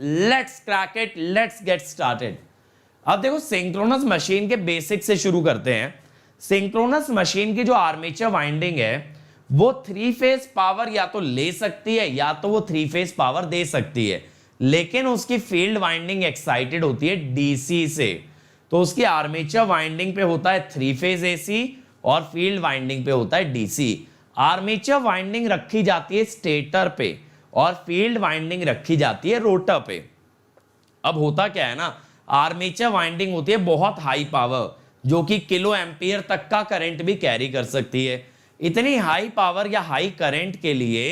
Let's crack it, let's get started. अब देखो synchronous machine के बेसिक से शुरू करते हैं। सिंक्रोनस मशीन की जो आर्मेचर वाइंडिंग है वो 3 फेज पावर या तो ले सकती है या तो वो 3 फेज पावर दे सकती है, लेकिन उसकी फील्ड वाइंडिंग एक्साइटेड होती है डीसी से। तो उसकी आर्मेचर वाइंडिंग पे होता है 3 फेज एसी और फील्ड वाइंडिंग पे होता है डीसी। आर्मेचर वाइंडिंग रखी जाती है स्टेटर पे और फील्ड वाइंडिंग रखी जाती है रोटर पे। अब होता क्या है ना, आर्मेचर वाइंडिंग होती है बहुत हाई पावर, जो कि किलो एम्पियर तक का करंट भी कैरी कर सकती है। इतनी हाई पावर या हाई करंट के लिए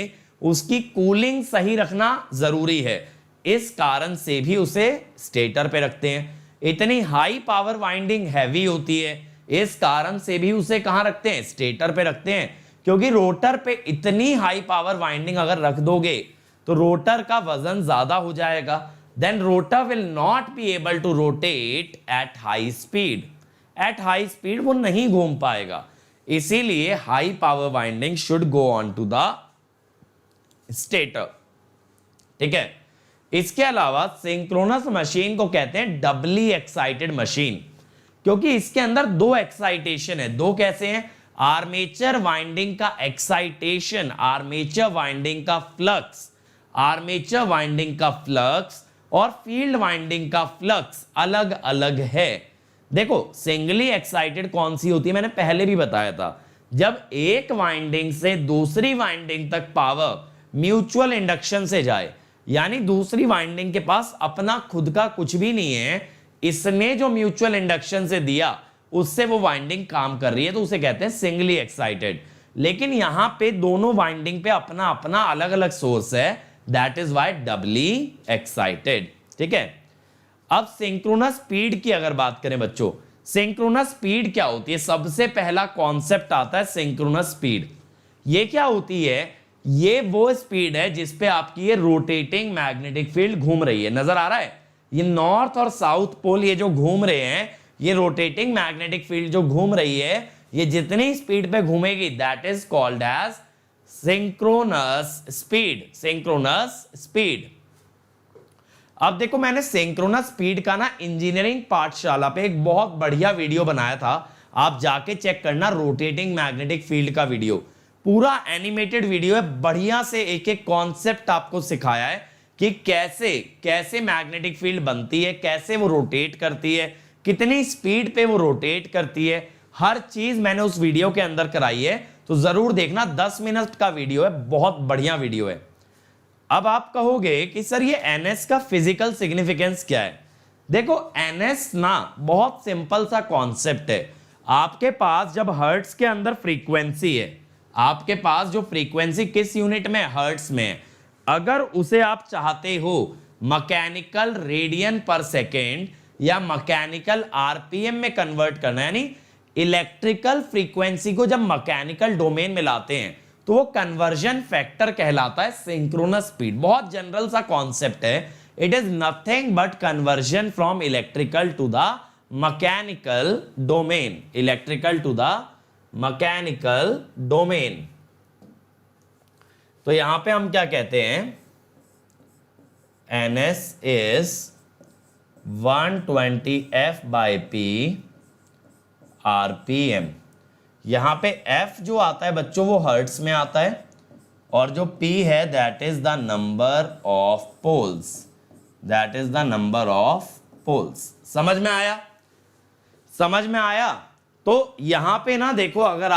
उसकी कूलिंग सही रखना जरूरी है, इस कारण से भी उसे स्टेटर पे रखते हैं। इतनी हाई पावर वाइंडिंग हैवी होती है, इस कारण से भी उसे कहां रखते हैं, स्टेटर पे रखते हैं। क्योंकि रोटर पे इतनी हाई पावर वाइंडिंग अगर रख दोगे तो रोटर का वजन ज्यादा हो जाएगा, then rotor will not be able to rotate at high speed. At high speed वो नहीं घूम पाएगा, इसीलिए high power winding should go on to the stator. ठीक है। इसके अलावा सिंक्रोनस मशीन को कहते हैं डबली एक्साइटेड मशीन, क्योंकि इसके अंदर दो एक्साइटेशन है। दो कैसे हैं, आर्मेचर वाइंडिंग का एक्साइटेशन, आर्मेचर वाइंडिंग का फ्लक्स, आर्मेचर वाइंडिंग का फ्लक्स और फील्ड वाइंडिंग का फ्लक्स अलग अलग है। देखो सिंगली एक्साइटेड कौन सी होती है, मैंने पहले भी बताया था, जब एक वाइंडिंग से दूसरी वाइंडिंग तक पावर म्यूचुअल इंडक्शन से जाए, यानी दूसरी वाइंडिंग के पास अपना खुद का कुछ भी नहीं है, इसने जो म्यूचुअल इंडक्शन से दिया उससे वो वाइंडिंग काम कर रही है, तो उसे कहते हैं सिंगली एक्साइटेड। लेकिन यहां पे दोनों वाइंडिंग पे अपना अपना अलग अलग सोर्स है, that is why Dabali excited. ठीक है। अब सिंक्रोनस स्पीड की अगर बात करें बच्चों, सिंक्रोनस स्पीड क्या होती है, सबसे पहला कॉन्सेप्ट आता है सिंक्रोनस स्पीड। ये क्या होती है, ये वो स्पीड है जिसपे आपकी ये रोटेटिंग मैग्नेटिक फील्ड घूम रही है। नजर आ रहा है, ये नॉर्थ और साउथ पोल ये जो घूम रहे हैं, ये रोटेटिंग मैग्नेटिक फील्ड जो घूम रही है, ये जितनी स्पीड पे घूमेगी that is called as synchronous speed. Synchronous speed. अब देखो मैंने सिंक्रोनस स्पीड का ना इंजीनियरिंग पाठशाला पे एक बहुत बढ़िया वीडियो बनाया था, आप जाके चेक करना, रोटेटिंग मैग्नेटिक फील्ड का वीडियो, पूरा एनिमेटेड वीडियो है, बढ़िया से एक एक कॉन्सेप्ट आपको सिखाया है कि कैसे कैसे मैग्नेटिक फील्ड बनती है, कैसे वो रोटेट करती है, कितनी स्पीड पे वो रोटेट करती है, हर चीज मैंने उस वीडियो के अंदर कराई है, तो जरूर देखना। 10 मिनट का वीडियो है, बहुत बढ़िया वीडियो है। अब आप कहोगे कि सर ये NS का फिजिकल सिग्निफिकेंस क्या है। देखो NS ना बहुत सिंपल सा कॉन्सेप्ट है। आपके पास जब हर्ट्स के अंदर फ्रीक्वेंसी है, आपके पास जो फ्रीक्वेंसी किस यूनिट में, हर्ट्स में, अगर उसे आप चाहते हो मैकेनिकल रेडियन पर सेकेंड या मैकेनिकल आरपीएम में कन्वर्ट करना, यानी इलेक्ट्रिकल फ्रीक्वेंसी को जब मैकेनिकल डोमेन में लाते हैं तो वो कन्वर्जन फैक्टर कहलाता है सिंक्रोनस स्पीड। बहुत जनरल सा कॉन्सेप्ट है, it is nothing but conversion from electrical to the mechanical domain, electrical to the mechanical domain. तो यहां पे हम क्या कहते हैं, NS is 120 F/P RPM। यहां पे F जो आता है बच्चों वो हर्ट्स में आता है, और जो P है that is the number of poles, that is the number of poles. समझ में आया, समझ में आया। तो यहां पे ना देखो, अगर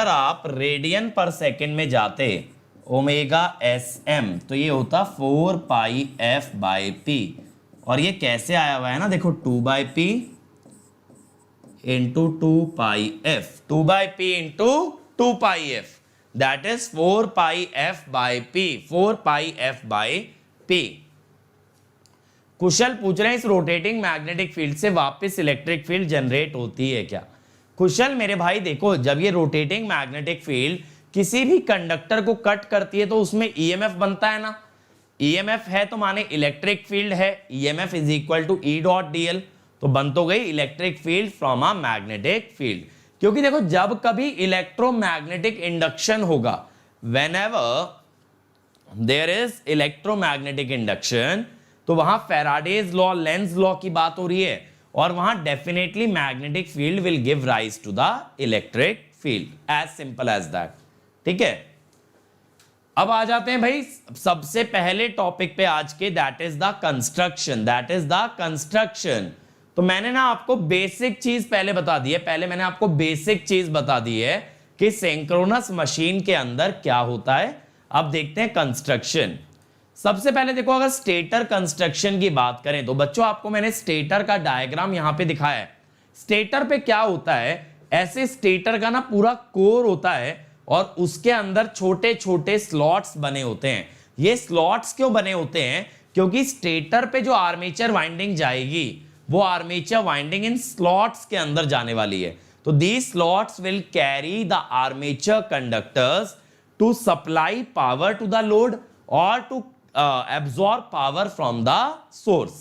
आप रेडियन पर सेकेंड में जाते ओमेगा SM, तो ये होता 4πF/P, और ये कैसे आया हुआ है ना, देखो 2/P into 2πF, 2/P into 2πF, that is 4πF/P, 4πF/P। कुशल पूछ रहे हैं इस रोटेटिंग मैग्नेटिक फील्ड से वापस इलेक्ट्रिक फील्ड जनरेट होती है क्या। कुशल मेरे भाई देखो, जब ये रोटेटिंग मैग्नेटिक फील्ड किसी भी कंडक्टर को कट करती है तो उसमें EMF बनता है ना, EMF है तो माने इलेक्ट्रिक फील्ड है, EMF is equal to E.dl, तो बन तो गई electric field from a magnetic field. क्योंकि देखो जब कभी इलेक्ट्रोमैग्नेटिक इंडक्शन होगा, whenever there is electromagnetic induction, तो वहां फैराडेज लॉ, लेंज लॉ की बात हो रही है, और वहां definitely magnetic field will give rise to the electric field, as simple as that. ठीक है, अब आ जाते हैं भाई सबसे पहले टॉपिक पे आज के, that is the construction, that is the construction. तो मैंने ना आपको बेसिक चीज पहले बता दी है, पहले मैंने आपको बेसिक चीज बता दी है कि सिंक्रोनस मशीन के अंदर क्या होता है। अब देखते हैं कंस्ट्रक्शन। सबसे पहले देखो, अगर स्टेटर कंस्ट्रक्शन की बात करें तो बच्चों आपको मैंने स्टेटर का डायग्राम यहां पे दिखाया है। स्टेटर पे क्या होता है, ऐसे स्टेटर का ना पूरा कोर होता है और उसके अंदर छोटे छोटे स्लॉट्स बने होते हैं। ये स्लॉट्स क्यों बने होते हैं, क्योंकि स्टेटर पे जो आर्मेचर वाइंडिंग जाएगी वो आर्मेचर वाइंडिंग इन स्लॉट्स के अंदर जाने वाली है। तो these slots will carry the armature conductors to supply power to the load or to absorb power from the source।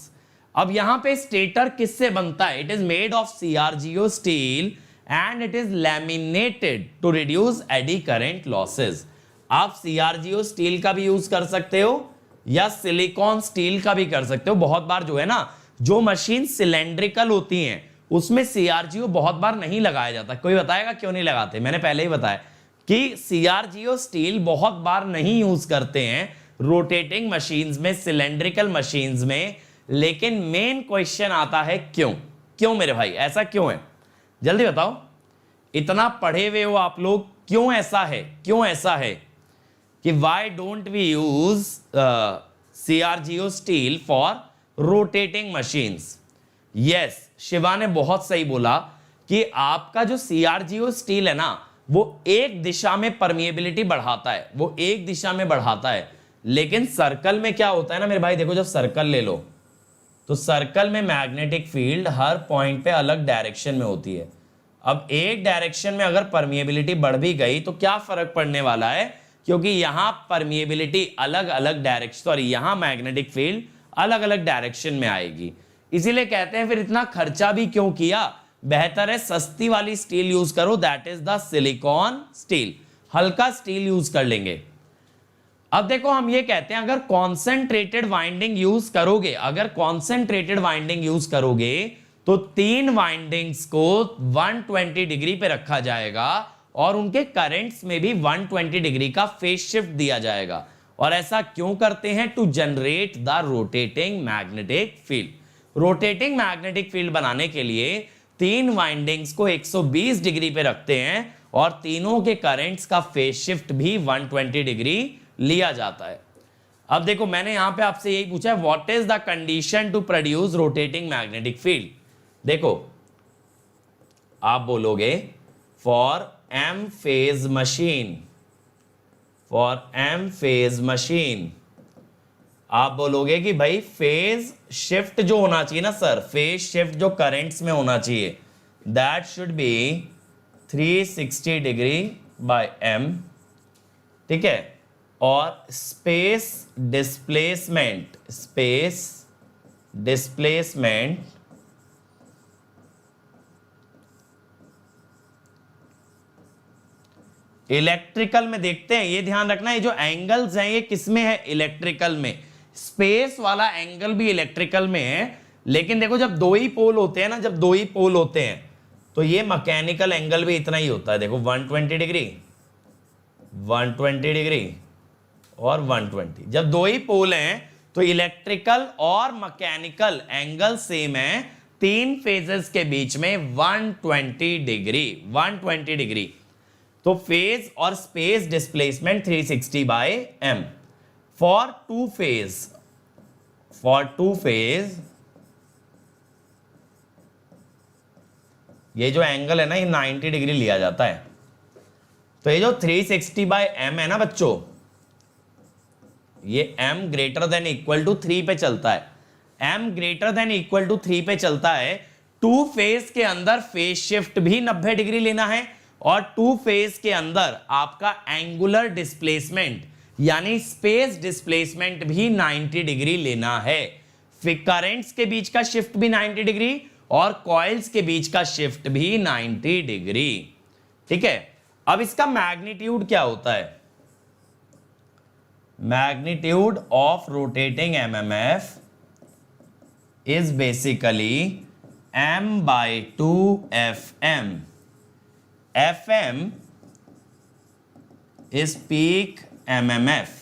अब यहां पे स्टेटर किससे बनता है, it is made of CRGO steel and it is laminated to reduce eddy current losses. आप CRGO steel का भी use कर सकते हो या सिलिकॉन स्टील का भी कर सकते हो। बहुत बार जो है ना, जो मशीन सिलेंड्रिकल होती हैं उसमें CRGO बहुत बार नहीं लगाया जाता। कोई बताएगा क्यों नहीं लगाते, मैंने पहले ही बताया कि CRGO स्टील बहुत बार नहीं यूज करते हैं रोटेटिंग मशीन्स में, सिलेंड्रिकल मशीन्स में। लेकिन मेन क्वेश्चन आता है क्यों, क्यों मेरे भाई ऐसा क्यों है, जल्दी बताओ। इतना पढ़े हुए हो आप लोग, क्यों ऐसा है, क्यों ऐसा है कि why don't we use CRGO steel for rotating machines. Yes, Shiva ने बहुत सही बोला कि आपका जो CRGO स्टील है ना, वो एक दिशा में परमिएबिलिटी बढ़ाता है, वो एक दिशा में बढ़ाता है। लेकिन सर्कल में क्या होता है ना मेरे भाई, देखो जब सर्कल ले लो तो सर्कल में मैग्नेटिक फील्ड हर पॉइंट पे अलग डायरेक्शन में होती है। अब एक डायरेक्शन में अगर परमिएबिलिटी बढ़ भी गई तो क्या फर्क पड़ने वाला है, क्योंकि यहां परमिएबिलिटी अलग अलग डायरेक्शन, सॉरी यहां मैग्नेटिक फील्ड अलग अलग डायरेक्शन में आएगी। इसीलिए कहते हैं फिर इतना खर्चा भी क्यों किया, बेहतर है सस्ती वाली स्टील यूज करो, that is the silicon steel, हल्का स्टील यूज कर लेंगे। अब देखो हम ये कहते हैं अगर कॉन्सेंट्रेटेड वाइंडिंग यूज करोगे, अगर कॉन्सेंट्रेटेड वाइंडिंग यूज करोगे तो 3 वाइंडिंग्स को 120 डिग्री पे रखा जाएगा और उनके करंट्स में भी 120 डिग्री का फेज शिफ्ट दिया जाएगा। और ऐसा क्यों करते हैं, to generate the rotating magnetic field. Rotating magnetic field बनाने के लिए 3 वाइंडिंग्स को 120 डिग्री पे रखते हैं और तीनों के करंट्स का फेज शिफ्ट भी 120 डिग्री लिया जाता है। अब देखो मैंने यहां पे आपसे यही पूछा है, what is the condition to produce rotating magnetic field. देखो आप बोलोगे for M phase machine, for M phase machine आप बोलोगे कि भाई फेज शिफ्ट जो होना चाहिए ना सर, फेज शिफ्ट जो करंट्स में होना चाहिए, that should be 360 degree by M। ठीक है, और space displacement, space displacement electrical में देखते हैं, ये ध्यान रखना है जो एंगल्स हैं ये किसमें है, इलेक्ट्रिकल में। स्पेस वाला एंगल भी इलेक्ट्रिकल में है, लेकिन देखो जब 2 ही पोल होते हैं ना, जब 2 ही पोल होते हैं तो ये मैकेनिकल एंगल भी इतना ही होता है। देखो 120 डिग्री, 120 डिग्री और 120। जब 2 ही पोल हैं तो इलेक्ट्रिकल और मैकेनिकल एंगल सेम है। 3 फेजेस के बीच में 120 डिग्री, 120 डिग्री। तो फेज और space displacement 360 by M। For 2 phase, for 2 phase ये जो एंगल है ना, ये 90 डिग्री लिया जाता है। तो ये जो 360 बाय M है ना बच्चों, ये M greater than equal to 3 पे चलता है। M greater than equal to 3 पे चलता है। 2 फेज के अंदर फेज शिफ्ट भी 90 डिग्री लेना है और 2 फेज के अंदर आपका एंगुलर डिस्प्लेसमेंट यानी स्पेस डिस्प्लेसमेंट भी 90 डिग्री लेना है। फिर करंट्स के बीच का शिफ्ट भी 90 डिग्री और कॉइल्स के बीच का शिफ्ट भी 90 डिग्री। ठीक है, अब इसका मैग्नीट्यूड क्या होता है, magnitude of rotating MMF is basically m/2 fm. fm is peak mmf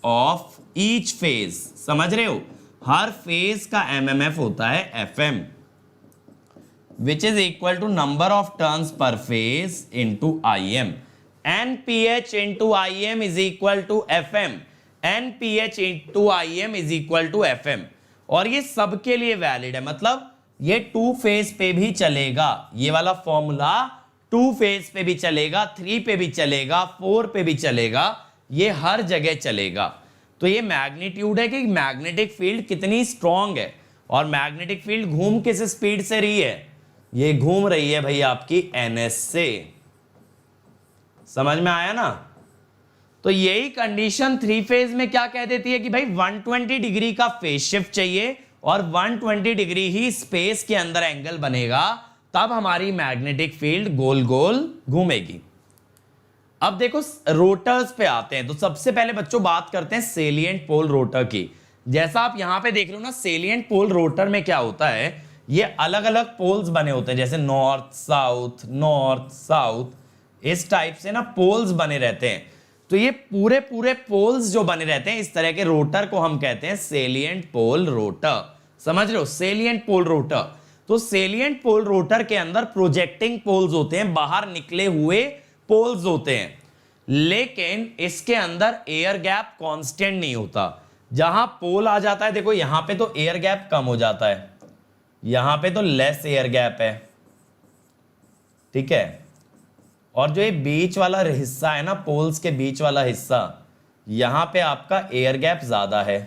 of each phase. समझ रहे हो, हर फेज का mmf होता है fm, which is equal to number of turns per phase into im. nph into im is equal to fm. nph into im is equal to fm. और ये सबके लिए वैलिड है, मतलब ये 2 फेज पे भी चलेगा, ये वाला फॉर्मूला 2 फेज पे भी चलेगा, 3 पे भी चलेगा, 4 पे भी चलेगा, ये हर जगह चलेगा। तो ये मैग्नीट्यूड है कि मैग्नेटिक फील्ड कितनी स्ट्रांग है, और मैग्नेटिक फील्ड घूम किस स्पीड से रही है, ये घूम रही है भाई आपकी ns से। समझ में आया ना? तो यही कंडीशन 3 फेज में क्या कह देती है कि भाई 120 डिग्री का फेज शिफ्ट चाहिए और 120 डिग्री ही स्पेस के अंदर एंगल बनेगा, तब हमारी मैग्नेटिक फील्ड गोल गोल घूमेगी। अब देखो रोटर्स पे आते हैं, तो सबसे पहले बच्चों बात करते हैं सेलिएंट पोल रोटर की। जैसा आप यहां पे देख रहे हो ना, सेलिएंट पोल रोटर में क्या होता है, ये अलग अलग पोल्स बने होते हैं, जैसे नॉर्थ साउथ, इस टाइप से ना पोल्स बने रहते हैं। तो ये पूरे पोल्स जो बने रहते हैं, इस तरह के रोटर को हम कहते हैं सेलिएंट पोल रोटर। समझ रहे हो, सेलिएंट पोल रोटर। तो सेलिएंट पोल रोटर के अंदर प्रोजेक्टिंग पोल्स होते हैं, बाहर निकले हुए पोल्स होते हैं, लेकिन इसके अंदर एयर गैप कांस्टेंट नहीं होता। जहां पोल आ जाता है, देखो यहां पे तो एयर गैप कम हो जाता है, यहां पे तो लेस एयर गैप है, ठीक है। और जो ये बीच वाला हिस्सा है ना, पोल्स के बीच वाला हिस्सा, यहां पे आपका एयर गैप ज्यादा है।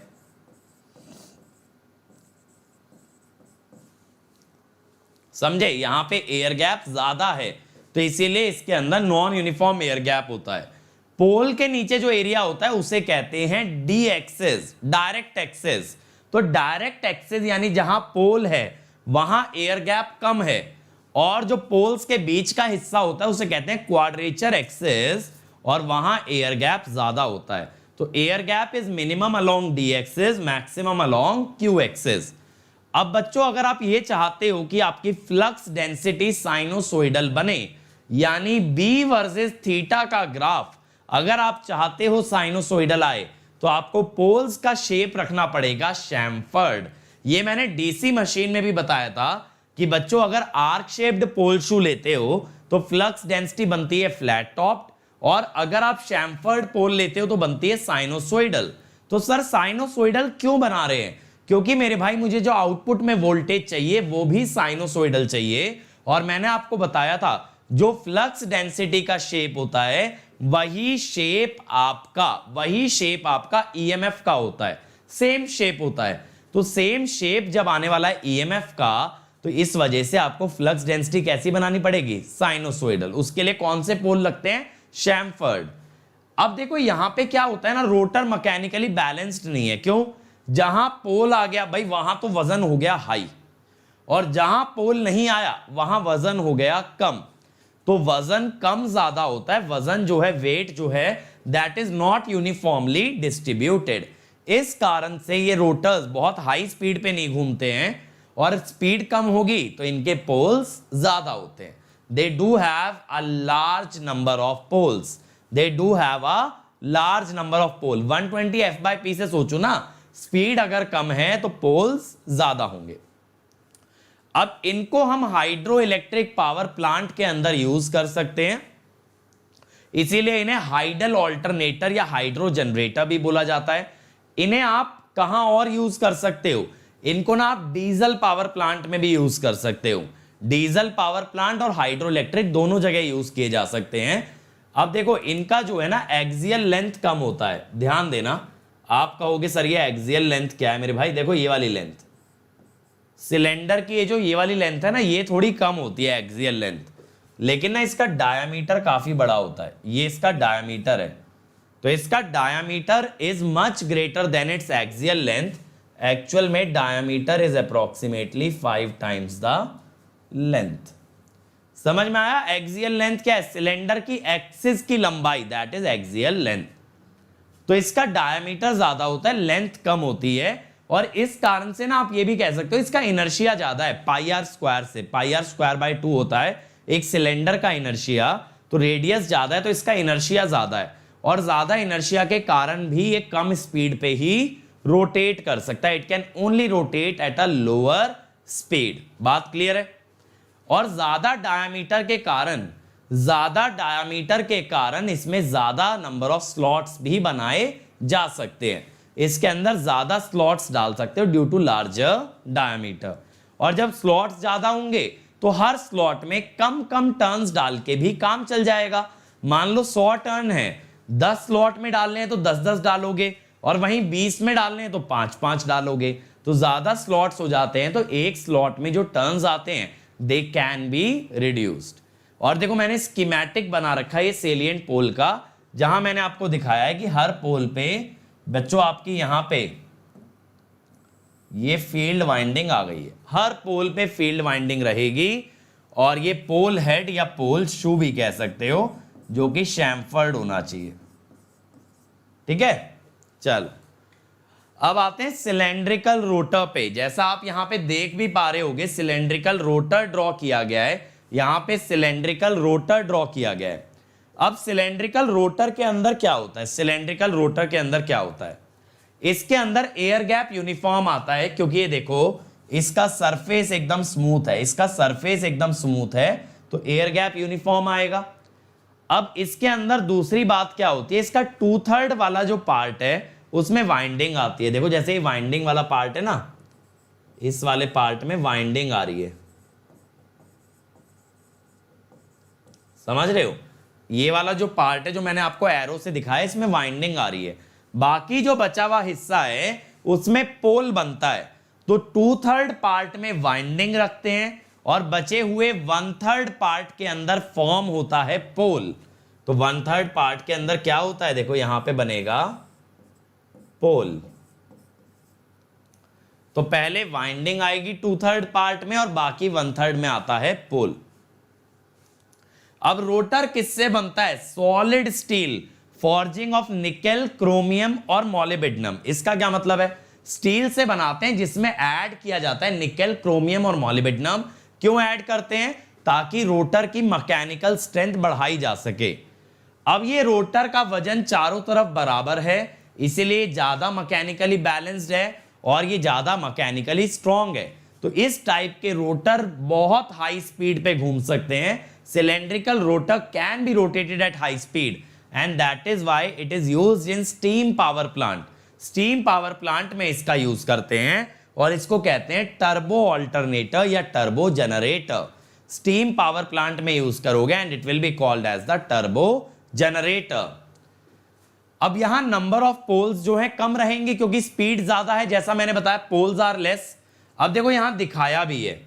समझे, यहां पे एयर गैप ज्यादा है, तो इसीलिए इसके अंदर नॉन यूनिफॉर्म एयर गैप होता है। पोल के नीचे जो एरिया होता है उसे कहते हैं डी एक्सिस, डायरेक्ट एक्सिस। तो डायरेक्ट एक्सिस यानी जहां पोल है वहां एयर गैप कम है, और जो पोल्स के बीच का हिस्सा होता है उसे कहते हैं क्वाड्रेचर एक्सिस, और वहां एयर गैप ज्यादा होता है। तो air gap is minimum along D axis, maximum along Q axis. अब बच्चों अगर आप ये चाहते हो कि आपकी फ्लक्स डेंसिटी साइनोसोइडल बने, यानी बी वर्सेस थीटा का ग्राफ अगर आप चाहते हो साइनोसोइडल आए, तो आपको पोल्स का शेप रखना पड़ेगा शैम्फर्ड। ये मैंने डीसी मशीन में भी बताया था कि बच्चों अगर आर्क शेप्ड पोल शू लेते हो तो फ्लक्स डेंसिटी बनती है फ्लैट टॉप्ड, और अगर आप शैम्फर्ड पोल लेते हो तो बनती है साइनोसोइडल। तो सर साइनोसोइडल क्यों बना रहे हैं? क्योंकि मेरे भाई मुझे जो आउटपुट में वोल्टेज चाहिए वो भी साइनोसोइडल चाहिए, और मैंने आपको बताया था जो फ्लक्स डेंसिटी का शेप होता है वही शेप आपका ईएमएफ का होता है, सेम शेप होता है। तो सेम शेप जब आने वाला है ईएमएफ का, तो इस वजह से आपको फ्लक्स डेंसिटी कैसी बनानी पड़ेगी? साइनोसोइडल। उसके लिए कौन से पोल लगते हैं? शैम्फर्ड। अब देखो यहां पे क्या होता है ना, रोटर मैकेनिकली बैलेंस्ड नहीं है। क्यों? जहां पोल आ गया भाई वहां तो वजन हो गया हाई, और जहां पोल नहीं आया वहां वजन हो गया कम। तो वजन कम ज्यादा होता है, वजन जो है, वेट जो है, that is not uniformly distributed. इस कारण से ये रोटर्स बहुत हाई स्पीड पे नहीं घूमते हैं, और स्पीड कम होगी तो इनके पोल्स ज्यादा होते हैं। They do have a large number of poles, they do have a large number of pole. 120 f/p से सोचो ना, स्पीड अगर कम है तो पोल्स ज्यादा होंगे। अब इनको हम हाइड्रो इलेक्ट्रिक पावर प्लांट के अंदर यूज कर सकते हैं, इसीलिए इन्हें हाइडल ऑल्टरनेटर या हाइड्रो जनरेटर भी बोला जाता है। इन्हें आप कहां और यूज कर सकते हो? इनको ना आप डीजल पावर प्लांट में भी यूज कर सकते हो। डीजल पावर प्लांट और हाइड्रो इलेक्ट्रिक दोनों जगह यूज किए जा सकते हैं। अब देखो इनका जो है ना एक्सियल लेंथ कम होता है, ध्यान देना। आप कहोगे सर ये एक्सियल लेंथ क्या है? मेरे भाई देखो ये वाली लेंथ, सिलेंडर की ये वाली लेंथ है ना, ये थोड़ी कम होती है एक्सियल लेंथ, लेकिन ना इसका डायामीटर काफी बड़ा होता है। ये इसका डायामीटर है, तो इसका diameter is much greater than its axial length. Actual में diameter is approximately 5 times the length. समझ में आया? एक्सियल लेंथ क्या है? सिलेंडर की एक्सिस की लंबाई, दैट इज एक्सियल लेंथ। तो इसका डायामीटर ज्यादा होता है, लेंथ कम होती है, और इस कारण से ना आप ये भी कह सकते हो इसका इनर्शिया ज्यादा है पाई आर स्क्वायर से, पाई आर स्क्वायर बाय 2 होता है एक सिलेंडर का इनर्शिया, तो रेडियस ज्यादा है तो इसका इनर्शिया ज्यादा है, और ज्यादा इनर्शिया के कारण भी ये कम स्पीड पे ही रोटेट कर सकता है। It can only rotate at a lower speed. बात क्लियर है? और ज्यादा डायामीटर के कारण इसमें ज्यादा नंबर ऑफ स्लॉट्स भी बनाए जा सकते हैं, इसके अंदर ज्यादा स्लॉट्स डाल सकते हो ड्यू टू लार्जर डायामीटर। और जब स्लॉट्स ज्यादा होंगे तो हर स्लॉट में कम कम टर्न्स डाल के भी काम चल जाएगा। मान लो 100 टर्न है, 10 स्लॉट में डालने हैं तो 10-10 डालोगे, और वहीं 20 में डालने हैं तो 5-5 डालोगे, तो ज्यादा स्लॉट्स हो जाते हैं तो एक स्लॉट में जो टर्न्स आते हैं दे कैन बी रिड्यूस्ड। और देखो मैंने स्कीमेटिक बना रखा है ये सेलिएंट पोल का, जहां मैंने आपको दिखाया है कि हर पोल पे बच्चों आपकी यहां पे ये फील्ड वाइंडिंग आ गई है, हर पोल पे फील्ड वाइंडिंग रहेगी, और ये पोल हेड या पोल शू भी कह सकते हो, जो कि शैम्फर्ड होना चाहिए। ठीक है, चलो अब आते हैं सिलेंड्रिकल रोटर पे। जैसा आप यहां पे देख भी पा रहे होगे सिलेंड्रिकल रोटर ड्रॉ किया गया है, यहां पे सिलेंड्रिकल रोटर ड्रॉ किया गया है। अब सिलेंड्रिकल रोटर के अंदर क्या होता है, सिलेंड्रिकल रोटर के अंदर क्या होता है, इसके अंदर एयर गैप यूनिफॉर्म आता है, क्योंकि ये देखो इसका सरफेस एकदम स्मूथ है, इसका सरफेस एकदम स्मूथ है तो एयर गैप यूनिफॉर्म आएगा। अब इसके अंदर दूसरी बात क्या होती है, इसका 2/3 वाला जो पार्ट है उसमें वाइंडिंग आती है। देखो जैसे ये वाइंडिंग वाला पार्ट है ना, इस वाले पार्ट में वाइंडिंग आ रही है, समझ रहे हो? ये वाला जो पार्ट है जो मैंने आपको एरो से दिखाया इसमें वाइंडिंग आ रही है, बाकी जो बचा हुआ हिस्सा है उसमें पोल बनता है। तो 2/3 पार्ट में वाइंडिंग रखते हैं और बचे हुए 1/3 पार्ट के अंदर फॉर्म होता है पोल। तो 1/3 पार्ट के अंदर क्या होता है, देखो यहां पे बनेगा पोल। तो पहले वाइंडिंग आएगी 2/3 पार्ट में और बाकी 1/3 में आता है पोल। अब रोटर किससे बनता है, solid steel, forging of nickel, chromium और मॉलिब्डेनम। इसका क्या मतलब है, स्टील से बनाते हैं जिसमें ऐड किया जाता है निकेल, क्रोमियम और मॉलिब्डेनम। क्यों ऐड करते हैं, ताकि रोटर की मैकेनिकल स्ट्रेंथ बढ़ाई जा सके। अब ये रोटर का वजन चारों तरफ बराबर है, इसीलिए ज्यादा मैकेनिकली बैलेंस्ड है और ये ज्यादा मैकेनिकली स्ट्रॉन्ग है। तो इस टाइप के रोटर बहुत हाई स्पीड पे घूम सकते हैं। Cylindrical rotor can be rotated at high speed and that is why it is used in steam power plant. Steam power plant में इसका यूज करते हैं और इसको कहते हैं टर्बो ऑल्टरनेटर या turbo generator. Steam power plant में यूज करोगे and it will be called as the turbo generator. अब यहां नंबर ऑफ पोल्स जो है कम रहेंगे क्योंकि स्पीड ज्यादा है, जैसा मैंने बताया पोल्स आर लेस। अब देखो यहां दिखाया भी है,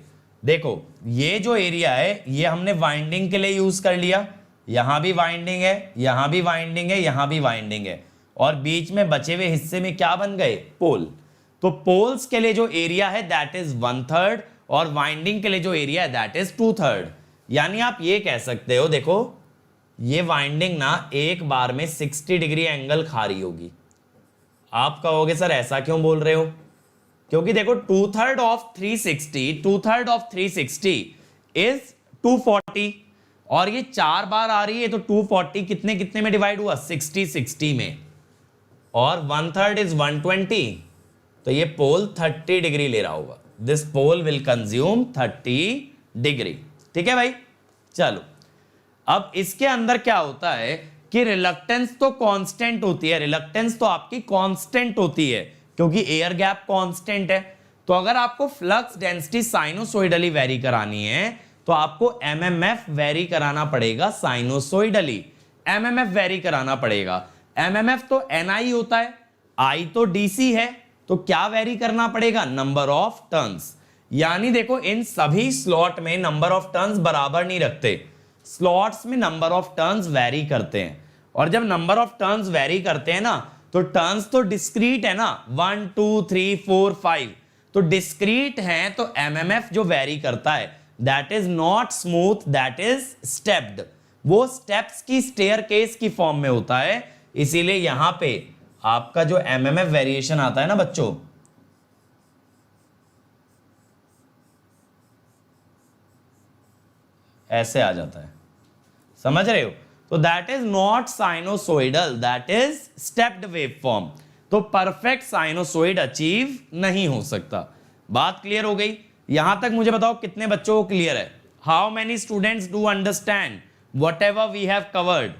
देखो ये जो एरिया है ये हमने वाइंडिंग के लिए यूज कर लिया, यहां भी वाइंडिंग है, यहां भी वाइंडिंग है, यहां भी वाइंडिंग है, और बीच में बचे हुए हिस्से में क्या बन गए, पोल। तो पोल्स के लिए जो एरिया है दैट इज 1/3 और वाइंडिंग के लिए जो एरिया है दैट इज 2/3। यानी आप ये कह सकते हो, देखो ये वाइंडिंग ना एक बार में 60 डिग्री एंगल खा रही होगी। आप कहोगे सर ऐसा क्यों बोल रहे हो, क्योंकि देखो 2/3 ऑफ 360 इज 240 और ये 4 बार आ रही है, तो 240 कितने कितने में डिवाइड हुआ, 60 में, और 1/3 इज 120, तो ये पोल 30 डिग्री ले रहा होगा। This pole will consume 30 degree. ठीक है भाई, चलो अब इसके अंदर क्या होता है कि रिलक्टेंस तो कांस्टेंट होती है, रिलक्टेंस तो आपकी कांस्टेंट होती है क्योंकि एयर गैप कांस्टेंट है। तो अगर आपको फ्लक्स डेंसिटी साइनोसॉइडली वेरी करानी है तो आपको एमएमएफ वेरी कराना पड़ेगा, साइनोसॉइडली एमएमएफ वेरी कराना पड़ेगा। एमएमएफ तो एनआई होता है, आई तो डीसी है, तो क्या वेरी करना पड़ेगा, नंबर ऑफ टर्न्स। यानी देखो इन सभी स्लॉट में नंबर ऑफ टर्न्स बराबर नहीं रखते, स्लॉट्स में नंबर ऑफ टर्न्स वेरी करते हैं, और जब नंबर ऑफ टर्न्स वेरी करते हैं ना तो टर्न्स तो डिस्क्रीट है ना, 1 2 3 4 5, तो डिस्क्रीट है, तो एमएमएफ जो वेरी करता है that is not smooth, that is stepped. वो स्टेप्स की स्टेयरकेस की फॉर्म में होता है, इसीलिए यहां पे आपका जो एमएमएफ वेरिएशन आता है ना बच्चों, ऐसे आ जाता है, समझ रहे हो? तो that is not sinusoidal, that is stepped waveform. तो परफेक्ट साइनोसोइड अचीव नहीं हो सकता। बात क्लियर हो गई? यहां तक मुझे बताओ कितने बच्चों को क्लियर है? How many students do understand whatever we have covered?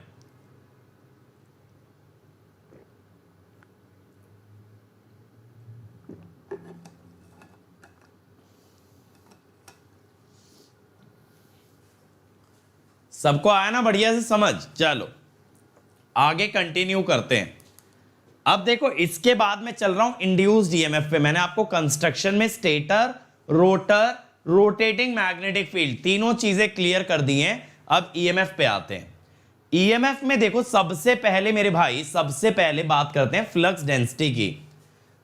सबको आया ना बढ़िया से समझ? चलो आगे कंटिन्यू करते हैं। अब देखो इसके बाद मैं चल रहा हूं इंड्यूस्ड ईएमएफ पे। मैंने आपको कंस्ट्रक्शन में stator, rotor, rotating magnetic field तीनों चीजें क्लियर कर दी हैं। अब ईएमएफ पे आते हैं। ईएमएफ में देखो सबसे पहले मेरे भाई, सबसे पहले बात करते हैं फ्लक्स डेंसिटी की।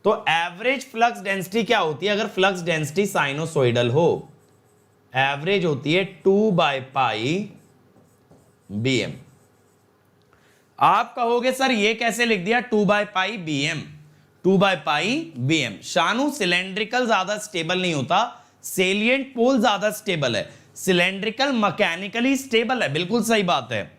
तो एवरेज फ्लक्स डेंसिटी क्या होती है अगर फ्लक्स डेंसिटी साइनोसोइडल हो? एवरेज होती है 2/π BM। आप कहोगे सर ये कैसे लिख दिया 2/π BM? 2/π BM। शानू सिलेंड्रिकल ज्यादा स्टेबल नहीं होता, सेलिएंट पोल ज्यादा स्टेबल है। सिलेंड्रिकल मैकेनिकली स्टेबल है, बिल्कुल सही बात है,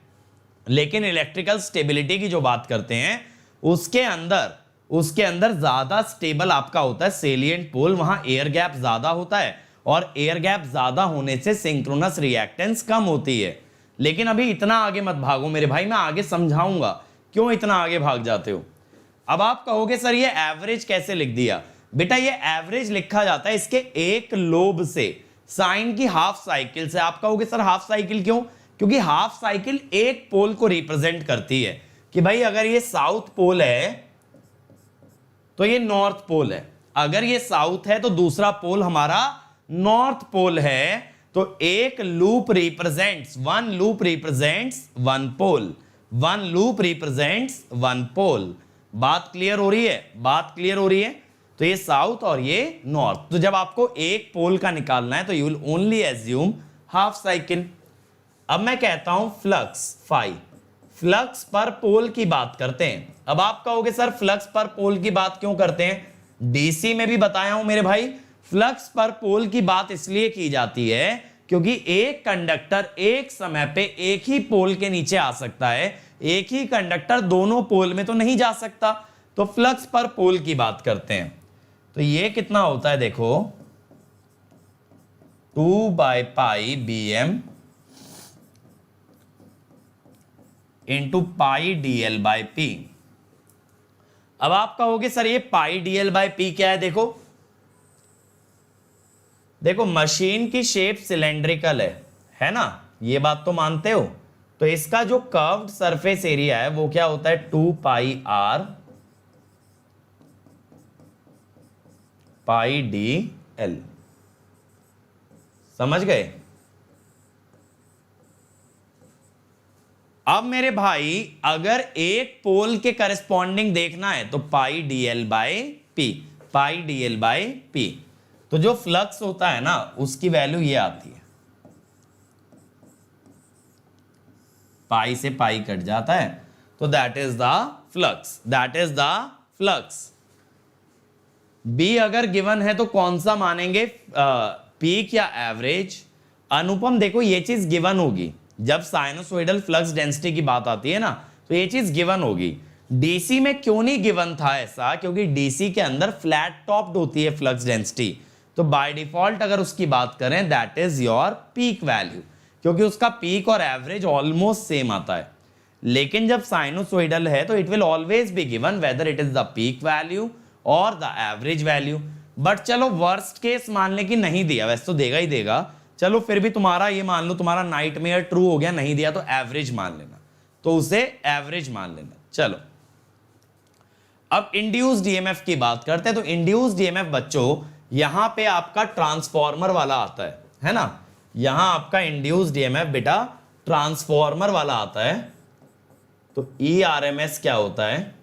लेकिन इलेक्ट्रिकल स्टेबिलिटी की जो बात करते हैं उसके अंदर ज्यादा स्टेबल आपका होता है सेलिएंट पोल। वहां एयर गैप ज्यादा होता है और एयर गैप ज्यादा होने से सिंक्रोनस रिएक्टेंस कम होती है। लेकिन अभी इतना आगे मत भागो मेरे भाई, मैं आगे समझाऊंगा क्यों इतना आगे भाग जाते हो। अब आप कहोगे सर ये एवरेज कैसे लिख दिया? बेटा ये एवरेज लिखा जाता है इसके एक लोब से, साइन की हाफ साइकिल से। आप कहोगे सर हाफ साइकिल क्यों? क्योंकि हाफ साइकिल एक पोल को रिप्रेजेंट करती है कि भाई अगर ये साउथ पोल है तो ये नॉर्थ पोल है, अगर ये साउथ है तो दूसरा पोल हमारा नॉर्थ पोल है। तो एक loop represents, one loop represents one pole, one loop represents one pole. बात क्लियर हो रही है? बात क्लियर हो रही है? तो ये साउथ और ये नॉर्थ। तो जब आपको एक पोल का निकालना है तो you will only assume half cycle. अब मैं कहता हूं फ्लक्स फाई, फ्लक्स पर पोल की बात करते हैं। अब आप कहोगे सर फ्लक्स पर पोल की बात क्यों करते हैं? डीसी में भी बताया हूं मेरे भाई, फ्लक्स पर पोल की बात इसलिए की जाती है क्योंकि एक कंडक्टर एक समय पे एक ही पोल के नीचे आ सकता है, एक ही कंडक्टर दोनों पोल में तो नहीं जा सकता। तो फ्लक्स पर पोल की बात करते हैं। तो ये कितना होता है देखो 2/π BM इंटू πdl/p। अब आप कहोगे सर ये πdl/p क्या है? देखो मशीन की शेप सिलेंड्रिकल है ना, ये बात तो मानते हो। तो इसका जो कर्व्ड सरफेस एरिया है वो क्या होता है 2πr πdl। समझ गए? अब मेरे भाई अगर एक पोल के करस्पॉन्डिंग देखना है तो πdl/p, πdl/p। तो जो फ्लक्स होता है ना उसकी वैल्यू ये आती है, पाई से पाई कट जाता है, तो that is the flux, that is the flux. B अगर गिवन है तो कौन सा मानेंगे, पीक या एवरेज? अनुपम देखो ये चीज गिवन होगी, जब साइनोसोइडल फ्लक्स डेंसिटी की बात आती है ना तो ये चीज गिवन होगी। डीसी में क्यों नहीं गिवन था ऐसा? क्योंकि डीसी के अंदर फ्लैट टॉप्ड होती है फ्लक्स डेंसिटी, तो बाय डिफॉल्ट अगर उसकी बात करें that is your peak value, क्योंकि उसका पीक और एवरेज ऑलमोस्ट सेम आता है। लेकिन जब साइनोसोइडल है तो it will always be given whether it is the peak value और द एवरेज वैल्यू। बट चलो वर्स्ट केस मान ले कि नहीं दिया, वैसे तो देगा ही देगा, चलो फिर भी तुम्हारा ये मान लो तुम्हारा नाइटमेयर ट्रू हो गया, नहीं दिया तो एवरेज मान लेना, तो उसे एवरेज मान लेना। चलो अब इंड्यूस्ड ईएमएफ की बात करते हैं। तो इंड्यूस्ड ईएमएफ बच्चों यहां पे आपका ट्रांसफॉर्मर वाला आता है ना, यहां आपका इंड्यूस्ड ईएमएफ बेटा ट्रांसफॉर्मर वाला आता है। तो ERMS क्या होता है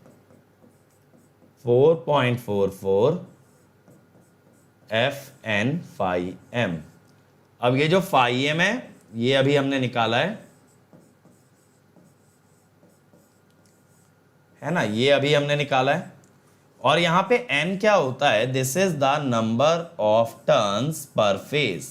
4.44 FN/m। अब ये जो φm है ये अभी हमने निकाला है ना, ये अभी हमने निकाला है। और यहां पे n क्या होता है, this is the number of turns per phase.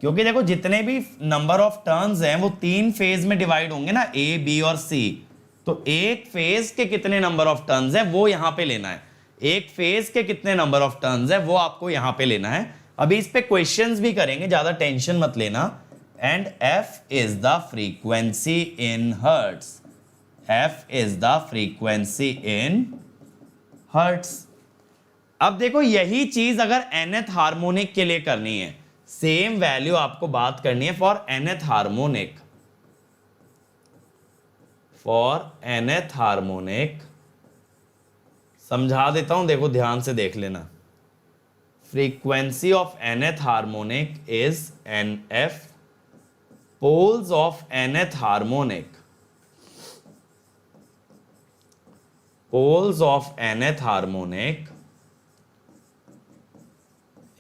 क्योंकि देखो जितने भी नंबर ऑफ टर्न्स हैं वो 3 फेज में डिवाइड होंगे ना, ए बी और सी। तो एक फेज के कितने नंबर ऑफ टर्न्स हैं वो यहां पे लेना है, एक फेज के कितने नंबर ऑफ टर्न्स हैं वो आपको यहां पे लेना है। अभी इस पे क्वेश्चंस भी करेंगे, ज्यादा टेंशन मत लेना। And F is the frequency in hertz, F is the frequency in hertz. अब देखो यही चीज अगर nth हार्मोनिक के लिए करनी है, सेम वैल्यू आपको बात करनी है for nth harmonic, for nth harmonic. समझा देता हूं, देखो ध्यान से देख लेना। Frequency of nth harmonic is nf, poles of nth harmonic, poles of nth harmonic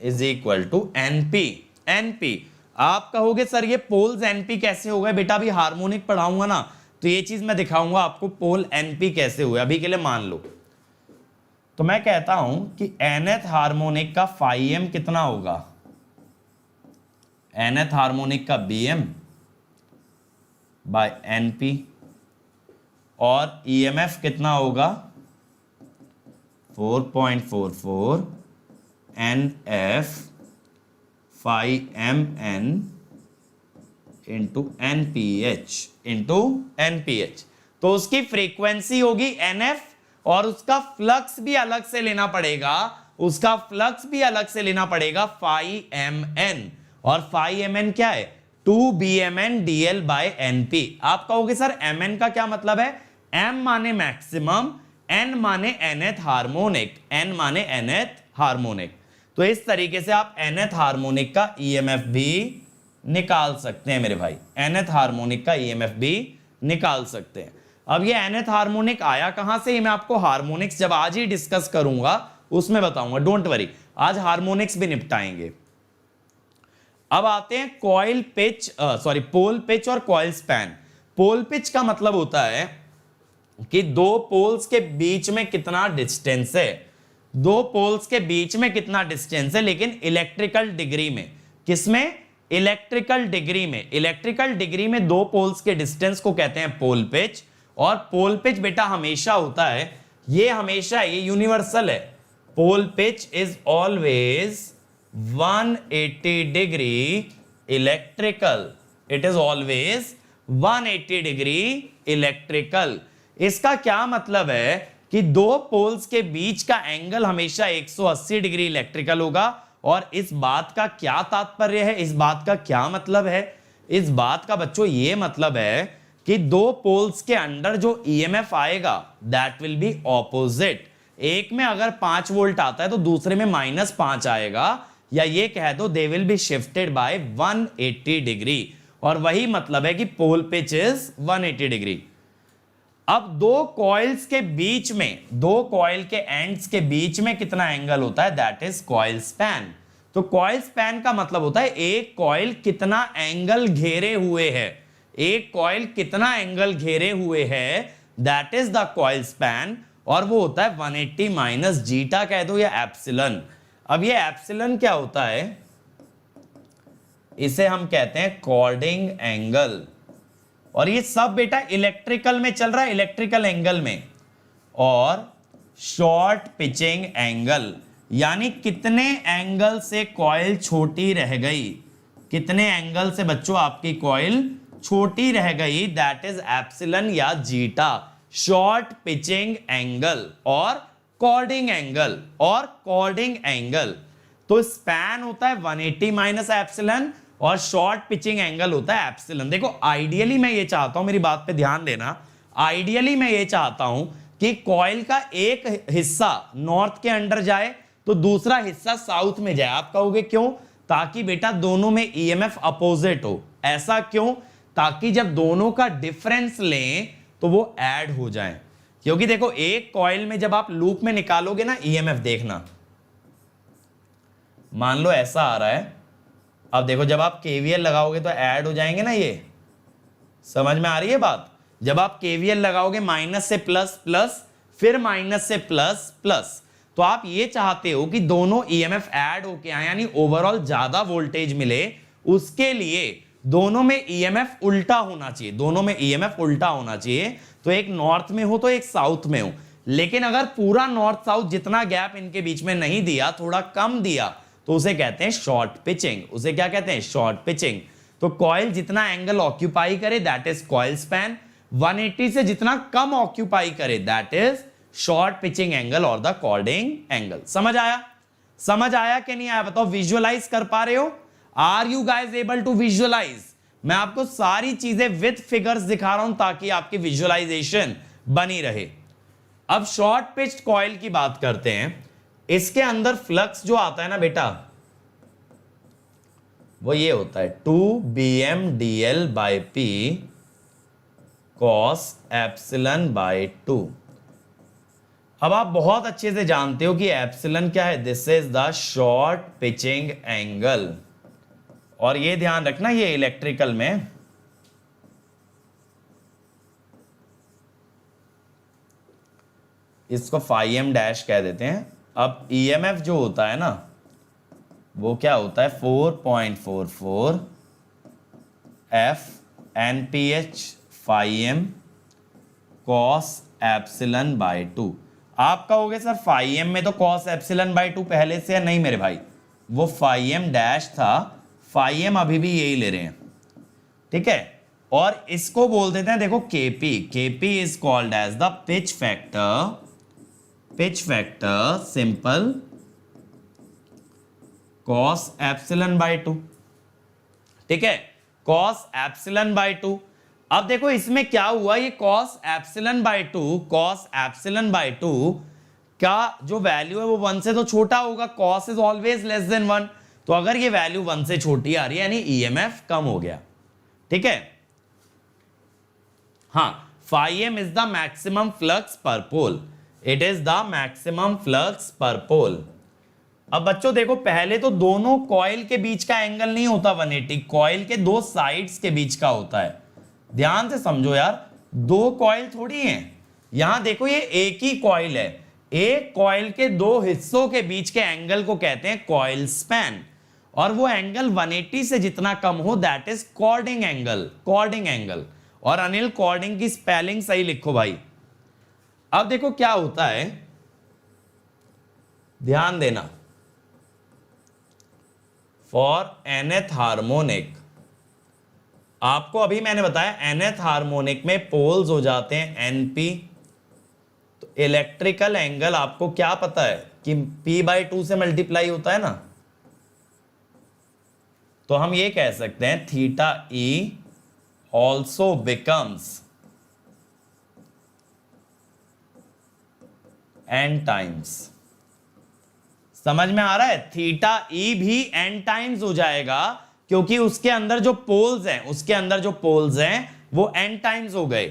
is equal to NP. NP आप कहोगे सर ये पोल्स एनपी कैसे हो गए? बेटा अभी हार्मोनिक पढ़ाऊंगा ना तो ये चीज मैं दिखाऊंगा आपको पोल एनपी कैसे हुए। अभी के लिए मान लो तो मैं कहता हूं कि nth हार्मोनिक का φm कितना होगा, nth हार्मोनिक का bm बाय np, और EMF कितना होगा 4.44 NF phi mn into NPH। तो उसकी फ्रीक्वेंसी होगी NF और उसका फ्लक्स भी अलग से लेना पड़ेगा, उसका फ्लक्स भी अलग से लेना पड़ेगा phi mn, और phi mn क्या है 2bmn dl by np। आप कहोगे सर mn का क्या मतलब है? m माने मैक्सिमम, n माने nth हार्मोनिक, n माने nth हार्मोनिक। तो इस तरीके से आप nth हार्मोनिक का EMF भी निकाल सकते हैं मेरे भाई, nth हार्मोनिक का EMF भी निकाल सकते हैं। अब ये nth हार्मोनिक आया कहां से, ये मैं आपको हार्मोनिक्स जब आज ही डिस्कस करूंगा उसमें बताऊंगा, डोंट वरी, आज हार्मोनिक्स भी निपटाएंगे। अब आते हैं कॉइल पिच, पोल पिच और कॉइल स्पैन। पोल पिच का मतलब होता है कि दो पोल्स के बीच में कितना डिस्टेंस है, दो पोल्स के बीच में कितना डिस्टेंस है, लेकिन इलेक्ट्रिकल डिग्री में। किसमें? इलेक्ट्रिकल डिग्री में। इलेक्ट्रिकल डिग्री में दो पोल्स के डिस्टेंस को कहते हैं पोल पिच। और पोल पिच बेटा हमेशा होता है, ये हमेशा, ये यूनिवर्सल है, pole pitch is always 180 degree electrical, it is always 180 degree electrical. इसका क्या मतलब है कि दो पोल्स के बीच का एंगल हमेशा 180 डिग्री इलेक्ट्रिकल होगा। और इस बात का क्या तात्पर्य है, इस बात का क्या मतलब है? इस बात का बच्चों ये मतलब है कि दो पोल्स के अंदर जो EMF आएगा दैट विल बी ऑपोजिट। एक में अगर 5 वोल्ट आता है तो दूसरे में -5 आएगा, या ये कह दो they will be shifted by 180 degree. और वही मतलब है कि पोल पिच इज 180 डिग्री। अब दो कॉइल्स के बीच में, दो कॉइल के एंड्स के बीच में कितना एंगल होता है, दैट इज कॉइल स्पैन। तो कॉइल स्पैन का मतलब होता है एक कॉइल कितना एंगल घेरे हुए है, एक कॉइल कितना एंगल घेरे हुए है, that is the coil span. और वो होता है 180 माइनस जीटा कह दो या एप्सिलॉन। अब ये एप्सिलॉन क्या होता है, इसे हम कहते हैं कॉर्डिंग एंगल। और ये सब बेटा इलेक्ट्रिकल में चल रहा है, इलेक्ट्रिकल एंगल में। और शॉर्ट पिचिंग एंगल, यानी कितने एंगल से कॉइल छोटी रह गई, कितने एंगल से बच्चों आपकी कॉइल छोटी रह गई, दैट इज एप्सिलॉन या जीटा। शॉर्ट पिचिंग एंगल और कॉर्डिंग एंगल, और कॉर्डिंग एंगल। तो स्पैन होता है 180 माइनस एप्सिलॉन और शॉर्ट पिचिंग एंगल होता है एप्सिलॉन। देखो आइडियली मैं ये चाहता हूं, मेरी बात पे ध्यान देना, आइडियली मैं ये चाहता हूं कि कॉइल का एक हिस्सा नॉर्थ के अंडर जाए तो दूसरा हिस्सा साउथ में जाए। आप कहोगे क्यों? ताकि बेटा दोनों में EMF अपोजिट हो। ऐसा क्यों? ताकि जब दोनों का डिफरेंस लें तो वो ऐड हो जाए। क्योंकि देखो एक कॉइल में जब आप लूप में निकालोगे ना EMF, देखना मान लो ऐसा आ रहा है, अब देखो जब आप KVL लगाओगे तो ऐड हो जाएंगे ना, ये समझ में आ रही है बात? जब आप KVL लगाओगे माइनस से प्लस प्लस, फिर माइनस से प्लस प्लस, तो आप ये चाहते हो कि दोनों EMF ऐड होके आए, यानी ओवरऑल ज्यादा वोल्टेज मिले उसके लिए दोनों में ईएमएफ उल्टा होना चाहिए, दोनों में ईएमएफ उल्टा होना चाहिए। तो एक नॉर्थ में हो तो एक साउथ में हो। लेकिन अगर पूरा नॉर्थ साउथ जितना गैप इनके बीच में नहीं दिया, थोड़ा कम दिया, तो उसे कहते हैं शॉर्ट पिचिंग। उसे क्या कहते हैं? Short pitching. तो कॉइल जितना एंगल ऑक्यूपाई करे दैट इज कॉइल स्पैन, 180 से जितना कम ऑक्यूपाई करे that is short pitching angle और द कॉर्डिंग एंगल। समझ आया? समझ आया कि नहीं आया? बताओ, विजुअलाइज कर पा रहे हो? Are you guys able to visualize? मैं आपको सारी चीजें विद फिगर्स दिखा रहा हूं ताकि आपकी विजुअलाइजेशन बनी रहे। अब शॉर्ट पिच्ड कॉइल की बात करते हैं। इसके अंदर फ्लक्स जो आता है ना बेटा, वो ये होता है 2BmdL/P cos ε/2। अब आप बहुत अच्छे से जानते हो कि एप्सिलन क्या है? This is the short pitching angle. और ये ध्यान रखना, ये इलेक्ट्रिकल में इसको φm' कह देते हैं। अब ईएमएफ जो होता है ना, वो क्या होता है? 4.44 F NPH φm cos ε/2। आप कहोगे सर φm में तो cos ε/2 पहले से है। नहीं मेरे भाई, वो φm' था, φm अभी भी यही ले रहे हैं, ठीक है। और इसको बोल देते हैं, देखो KP is called as the pitch factor simple cos ε/2, ठीक है, cos ε/2। अब देखो इसमें क्या हुआ, ये cos ε/2 का जो वैल्यू है वो 1 से तो छोटा होगा, cos is always less than 1। तो अगर ये वैल्यू 1 से छोटी आ रही है यानी ईएमएफ कम हो गया, ठीक है। हाँ, φm is the maximum flux per pole, it is the maximum flux per pole. अब बच्चों देखो, पहले तो दोनों कॉइल के बीच का एंगल नहीं होता 180, कॉइल के दो साइड्स के बीच का होता है। ध्यान से समझो यार, दो कॉइल थोड़ी हैं। यहां देखो ये एक ही कॉइल है, एक कॉइल के दो हिस्सों के बीच के एंगल को कहते हैं कॉइल स्पैन, और वो एंगल 180 से जितना कम हो दैट इज कॉर्डिंग एंगल। और अनिल, कॉर्डिंग की स्पेलिंग सही लिखो भाई। अब देखो क्या होता है, ध्यान देना, फॉर nth हार्मोनिक, आपको अभी मैंने बताया nth हार्मोनिक में पोल्स हो जाते हैं np। तो इलेक्ट्रिकल एंगल आपको क्या पता है कि p/2 से मल्टीप्लाई होता है ना, तो हम ये कह सकते हैं theta e also becomes n times. समझ में आ रहा है? थीटा e भी n टाइम्स हो जाएगा क्योंकि उसके अंदर जो पोल्स हैं वो n टाइम्स हो गए।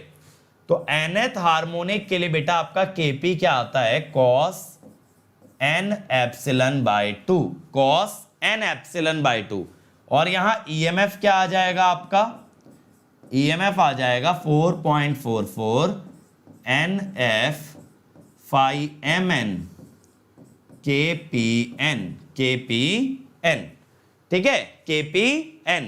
तो nth हार्मोनिक के लिए बेटा आपका kp क्या आता है? cos n ε/2। और यहां ईएमएफ क्या आ जाएगा आपका? ईएमएफ आ जाएगा 4.44 NF φmn KPN, ठीक है, KPN।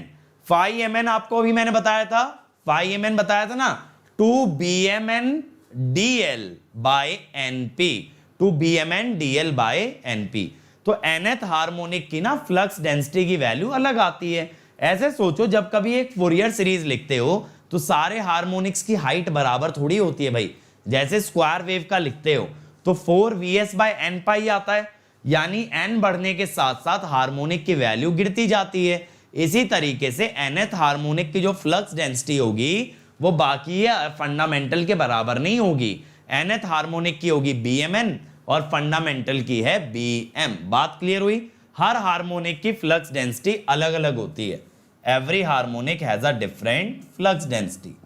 φmn आपको अभी मैंने बताया था, φmn बताया था ना, 2BmnDL/NP। तो nth हार्मोनिक की ना फ्लक्स डेंसिटी की वैल्यू अलग आती है। ऐसे सोचो, जब कभी एक फूरियर सीरीज लिखते हो तो सारे हार्मोनिक्स की हाइट बराबर थोड़ी होती है भाई। जैसे स्क्वायर वेव का लिखते हो तो 4Vs/n आता है, यानी n बढ़ने के साथ साथ हार्मोनिक की वैल्यू गिरती जाती है। इसी तरीके से nth हार्मोनिक की जो फ्लक्स डेंसिटी होगी वो बाकी फंडामेंटल के बराबर नहीं होगी। nth हार्मोनिक की होगी Bmn और फंडामेंटल की है Bm। बात क्लियर हुई? हर हार्मोनिक की फ्लक्स डेंसिटी अलग अलग होती है। Every harmonic has a different flux density.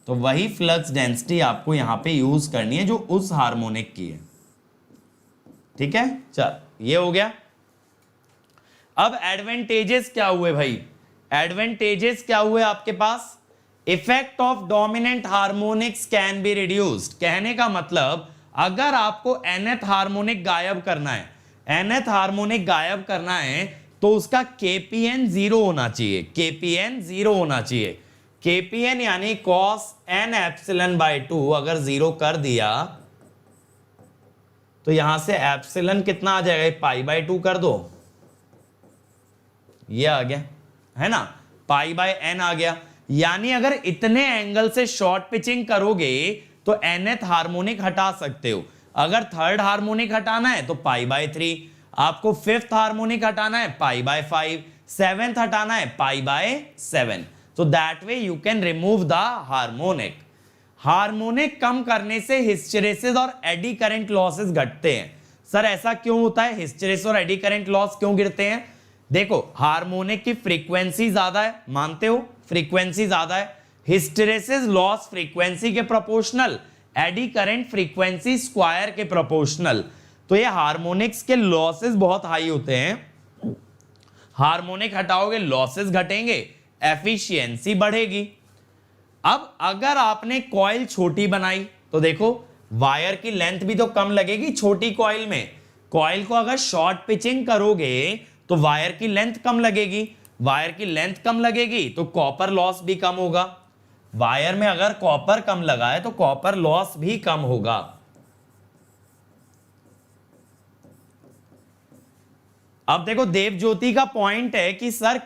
तो वही फ्लक्स डेंसिटी आपको यहां पे यूज करनी है जो उस हार्मोनिक की है, ठीक है। चल, ये हो गया। अब एडवांटेजेस क्या हुए भाई? एडवांटेजेस क्या हुए आपके पास? Effect of dominant harmonics can be reduced. कहने का मतलब, अगर आपको nth हार्मोनिक गायब करना है, nth हार्मोनिक गायब करना है तो उसका KPN 0 होना चाहिए, KPN 0 होना चाहिए। KPN यानी cos n एप्सिलन बाय 2 अगर 0 कर दिया तो यहां से एप्सिलन कितना आ जाएगा, पाई बाय 2 कर दो, ये आ गया है ना, पाई बाय n आ गया। यानी अगर इतने एंगल से शॉर्ट पिचिंग करोगे तो nth हार्मोनिक हटा सकते हो। अगर थर्ड हार्मोनिक हटाना है तो पाई बाय 3, आपको फिफ्थ हार्मोनिक हटाना है पाई बाय 5, सेवेंथ हटाना है पाई बाय 7। तो that way you can remove the harmonic. Harmonic कम करने से हिस्टेरेसिस और एडी करंट लॉसेस घटते हैं। सर ऐसा क्यों होता है, हिस्टेरेसिस और एडी करंट लॉस क्यों गिरते हैं? देखो हार्मोनिक की फ्रीक्वेंसी ज्यादा है, मानते हो, फ्रीक्वेंसी ज्यादा है, हिस्टेरेसिस लॉस फ्रीक्वेंसी के proportional, eddy current frequency square के प्रोपोर्शनल। तो ये हार्मोनिक्स के लॉसेस बहुत हाई होते हैं। हार्मोनिक हटाओगे लॉसेस घटेंगे, एफिशिएंसी बढ़ेगी। अब अगर आपने कॉइल छोटी बनाई तो देखो वायर की लेंथ भी तो कम लगेगी छोटी कॉइल में। कॉइल को अगर शॉर्ट पिचिंग करोगे तो वायर की लेंथ कम लगेगी, वायर की लेंथ कम लगेगी तो कॉपर लॉस भी कम होगा। वायर में अगर कॉपर कम लगा है तो कॉपर लॉस भी कम होगा। अब देखो देव ज्योति का पॉइंट है कि सर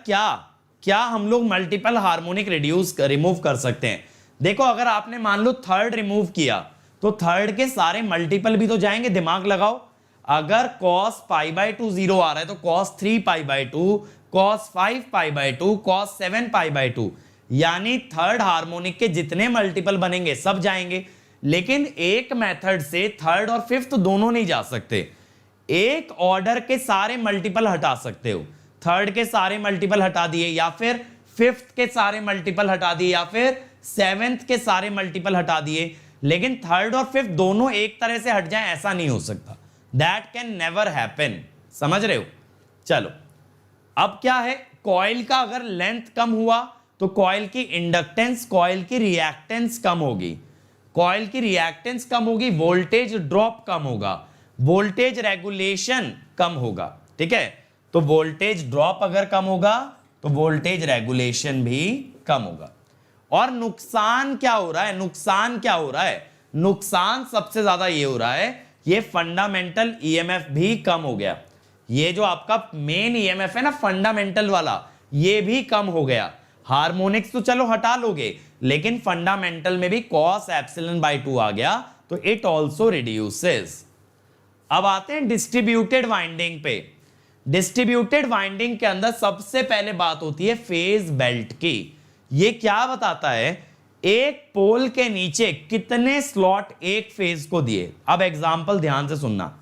क्या हम लोग मल्टीपल हार्मोनिक रिमूव कर सकते हैं। देखो अगर आपने मान लो थर्ड रिमूव किया तो थर्ड के सारे मल्टीपल भी तो जाएंगे, दिमाग लगाओ। अगर cos पाई बाय 2 0 आ रहा है तो cos 3 pi by 2, cos 5 pi by 2, cos 7 pi by 2, यानी थर्ड हार्मोनिक के जितने मल्टीपल बनेंगे सब जाएंगे। लेकिन एक मेथड से थर्ड और फिफ्थ दोनों नहीं जा सकते, एक ऑर्डर के सारे मल्टीपल हटा सकते हो। थर्ड के सारे मल्टीपल हटा दिए, या फिर फिफ्थ के सारे मल्टीपल हटा दिए, या फिर सेवेंथ के सारे मल्टीपल हटा दिए। लेकिन थर्ड और फिफ्थ दोनों एक तरह से हट जाएं ऐसा नहीं हो सकता, दैट कैन नेवर हैपन। समझ रहे हो? चलो अब क्या है, कॉइल का अगर लेंथ कम हुआ तो कॉइल की इंडक्टेंस, कॉइल की रिएक्टेंस कम होगी, कॉइल की रिएक्टेंस कम होगी, वोल्टेज ड्रॉप कम होगा, वोल्टेज रेगुलेशन कम होगा। ठीक है, तो वोल्टेज ड्रॉप अगर कम होगा तो वोल्टेज रेगुलेशन भी कम होगा। और नुकसान क्या हो रहा है, नुकसान क्या हो रहा है, नुकसान सबसे ज्यादा ये हो रहा है, ये फंडामेंटल ईएमएफ भी कम हो गया। ये जो आपका मेन ईएमएफ है ना फंडामेंटल वाला, ये भी कम हो गया। हार्मोनिक्स तो चलो हटा लोगे, लेकिन फंडामेंटल में भी cos एप्सिलॉन बाय 2 आ गया तो इट ऑल्सो रिड्यूसेस। अब आते हैं डिस्ट्रीब्यूटेड वाइंडिंग पे। डिस्ट्रीब्यूटेड वाइंडिंग के अंदर सबसे पहले बात होती है फेज बेल्ट की। ये क्या बताता है, एक पोल के नीचे कितने स्लॉट एक फेज को दिए। अब एग्जांपल ध्यान से सुनना,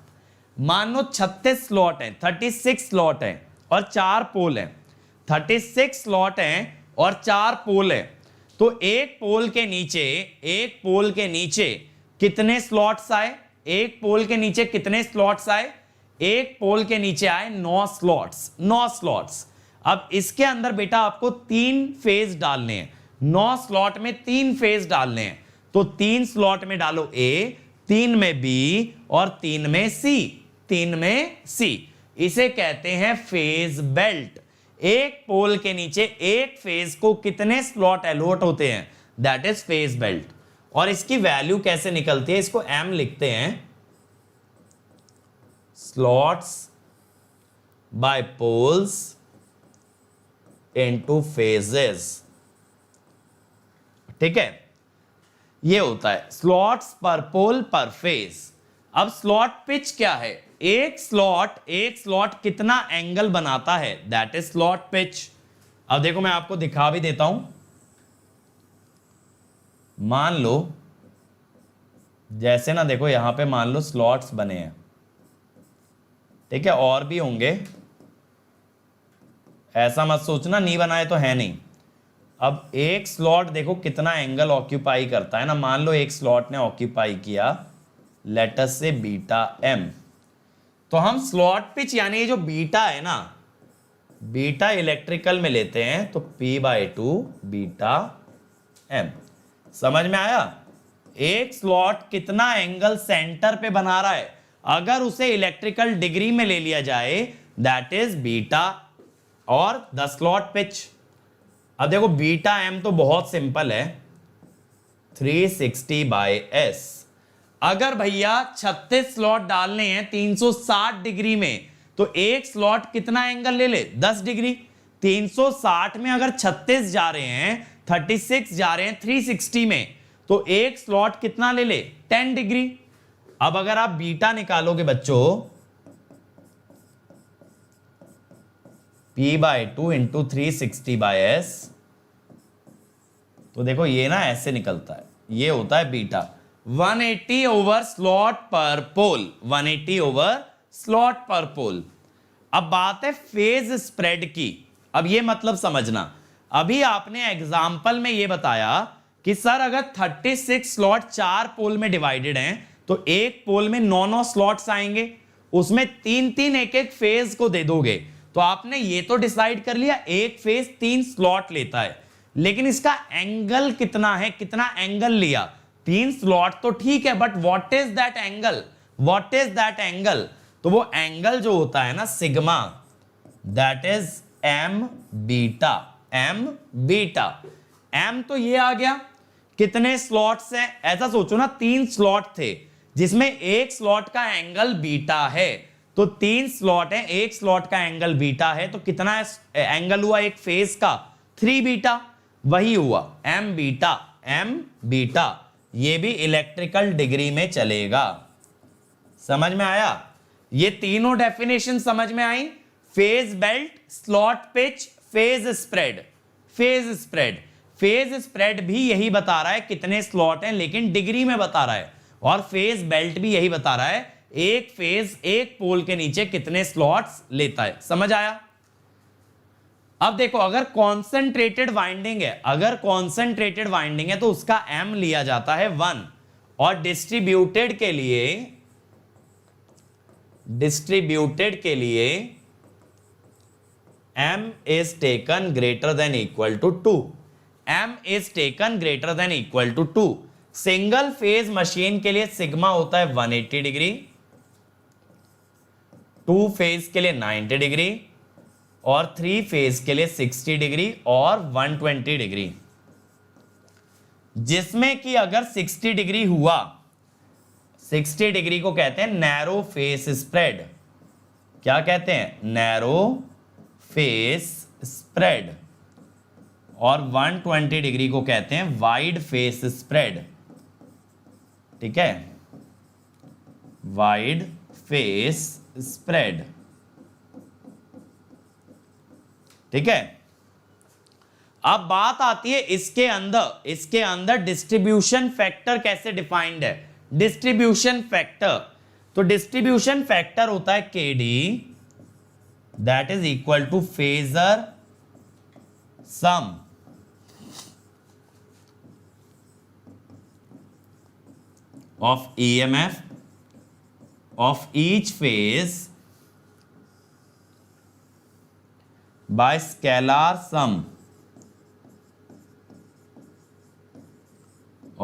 मान लो 36 स्लॉट हैं, 36 स्लॉट हैं और 4 पोल हैं, 36 स्लॉट हैं और 4 पोल हैं। तो एक पोल के नीचे कितने स्लॉट्स आए, एक पोल के नीचे कितने स्लॉट्स आए, एक पोल के नीचे आए 9 स्लॉट्स, 9 स्लॉट्स। अब इसके अंदर बेटा आपको 3 फेज डालने हैं, 9 स्लॉट में 3 फेज डालने हैं। तो 3 स्लॉट में डालो A, 3 में B और 3 में C, 3 में C। इसे कहते हैं फेज बेल्ट। एक पोल के नीचे एक फेज को कितने स्लॉट अलॉट होते हैं, दैट इज फेज बेल्ट। और इसकी वैल्यू कैसे निकलती है, इसको M लिखते हैं, slots by poles into phases. ठीक है, ये होता है स्लॉट्स पर पोल पर फेज। अब स्लॉट पिच क्या है, एक स्लॉट कितना एंगल बनाता है, दैट इज स्लॉट पिच। अब देखो मैं आपको दिखा भी देता हूं, मान लो जैसे ना, देखो यहां पे मान लो स्लॉट्स बने हैं, ठीक है, और भी होंगे, ऐसा मत सोचना नहीं बनाए तो है नहीं। अब एक स्लॉट देखो कितना एंगल ऑक्यूपाई करता है ना, मान लो एक स्लॉट ने ऑक्यूपाई किया लेट अस से बीटा एम। तो हम स्लॉट पिच यानी ये जो बीटा है ना, बीटा इलेक्ट्रिकल में लेते हैं तो P/2 बीटा एम। समझ में आया? एक स्लॉट कितना एंगल सेंटर पे बना रहा है, अगर उसे इलेक्ट्रिकल डिग्री में ले लिया जाए दैट इज बीटा और द स्लॉट पिच। अब देखो बीटा एम तो बहुत सिंपल है, 360/s। अगर भैया 36 स्लॉट डालने हैं 360 डिग्री में, तो एक स्लॉट कितना एंगल ले ले, 10 डिग्री। 360 में अगर 36 जा रहे हैं, 36 जा रहे हैं 360 में, तो एक स्लॉट कितना ले ले, 10 डिग्री। अब अगर आप बीटा निकालोगे बच्चों, p/2 इंटू 360/s, तो देखो ये ना ऐसे निकलता है, ये होता है बीटा, 180 ओवर स्लॉट पर पोल, 180 ओवर स्लॉट पर पोल। अब बात है फेज स्प्रेड की। अब ये मतलब समझना, अभी आपने एग्जाम्पल में ये बताया कि सर अगर 36 स्लॉट 4 पोल में डिवाइडेड हैं, तो एक पोल में 9 स्लॉट्स आएंगे, उसमें 3 एक एक फेज को दे दोगे, तो आपने ये तो डिसाइड कर लिया एक फेज 3 स्लॉट लेता है, लेकिन इसका एंगल कितना है, कितना एंगल लिया, 3 स्लॉट तो ठीक है, but what is that angle, what is that angle? तो वो एंगल जो होता है ना sigma, that is M beta, M beta. M तो ये आ गया, कितने स्लॉट्स हैं, ऐसा सोचो ना 3 स्लॉट थे जिसमें एक स्लॉट का एंगल बीटा है, तो 3 स्लॉट है, एक स्लॉट का एंगल बीटा है, तो कितना एंगल हुआ एक फेज का, 3 बीटा, वही हुआ एम बीटा, एम बीटा। ये भी इलेक्ट्रिकल डिग्री में चलेगा। समझ में आया? ये तीनों डेफिनेशन समझ में आई, phase belt, slot pitch, phase spread. Phase spread, phase spread भी यही बता रहा है कितने स्लॉट हैं, लेकिन डिग्री में बता रहा है, और फेज बेल्ट भी यही बता रहा है एक फेज एक पोल के नीचे कितने स्लॉट्स लेता है। समझ आया? अब देखो अगर कॉन्सेंट्रेटेड वाइंडिंग है, अगर कॉन्सेंट्रेटेड वाइंडिंग है तो उसका एम लिया जाता है 1, और डिस्ट्रीब्यूटेड के लिए m is taken greater than equal to 2, m is taken greater than equal to 2। Single phase machine के लिए सिग्मा होता है 180 डिग्री, 2 फेज के लिए 90 डिग्री, और 3 फेज के लिए 60 डिग्री और 120 डिग्री। जिसमें कि अगर 60 डिग्री हुआ, 60 डिग्री को कहते हैं नैरो फेस स्प्रेड। क्या कहते हैं? Narrow face spread. और 120 डिग्री को कहते हैं वाइड फेस स्प्रेड। ठीक है, वाइड फेस स्प्रेड। ठीक है, अब बात आती है इसके अंदर डिस्ट्रीब्यूशन फैक्टर कैसे डिफाइंड है। डिस्ट्रीब्यूशन फैक्टर, तो डिस्ट्रीब्यूशन फैक्टर होता है KD, that is equal to phasor sum of EMF of each phase by scalar sum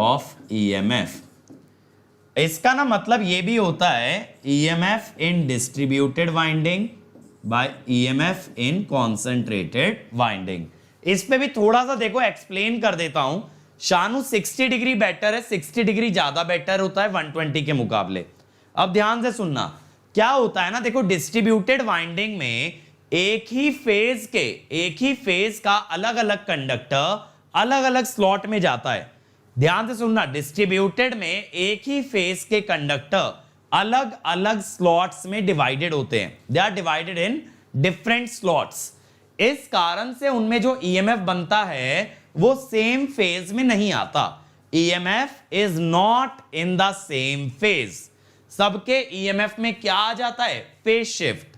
of EMF। इसका ना मतलब ये भी होता है EMF in distributed winding by EMF in concentrated winding। इस पे भी थोड़ा सा देखो एक्सप्लेन कर देता हूं। शानू 60 डिग्री बेटर है, 60 डिग्री ज्यादा बेटर होता है 120 के मुकाबले। अब ध्यान से सुनना, क्या होता है ना, देखो डिस्ट्रीब्यूटेड वाइंडिंग में एक ही फेज का अलग अलग कंडक्टर अलग अलग स्लॉट में जाता है। ध्यान से सुनना, डिस्ट्रीब्यूटेड में एक ही फेज के कंडक्टर अलग अलग स्लॉट्स में डिवाइडेड होते हैं, they are divided in different slots. इस कारण से उनमें जो ईएमएफ बनता है वो सेम फेज में नहीं आता। EMF is not in the same phase. सबके ईएमएफ में क्या आ जाता है? Phase shift.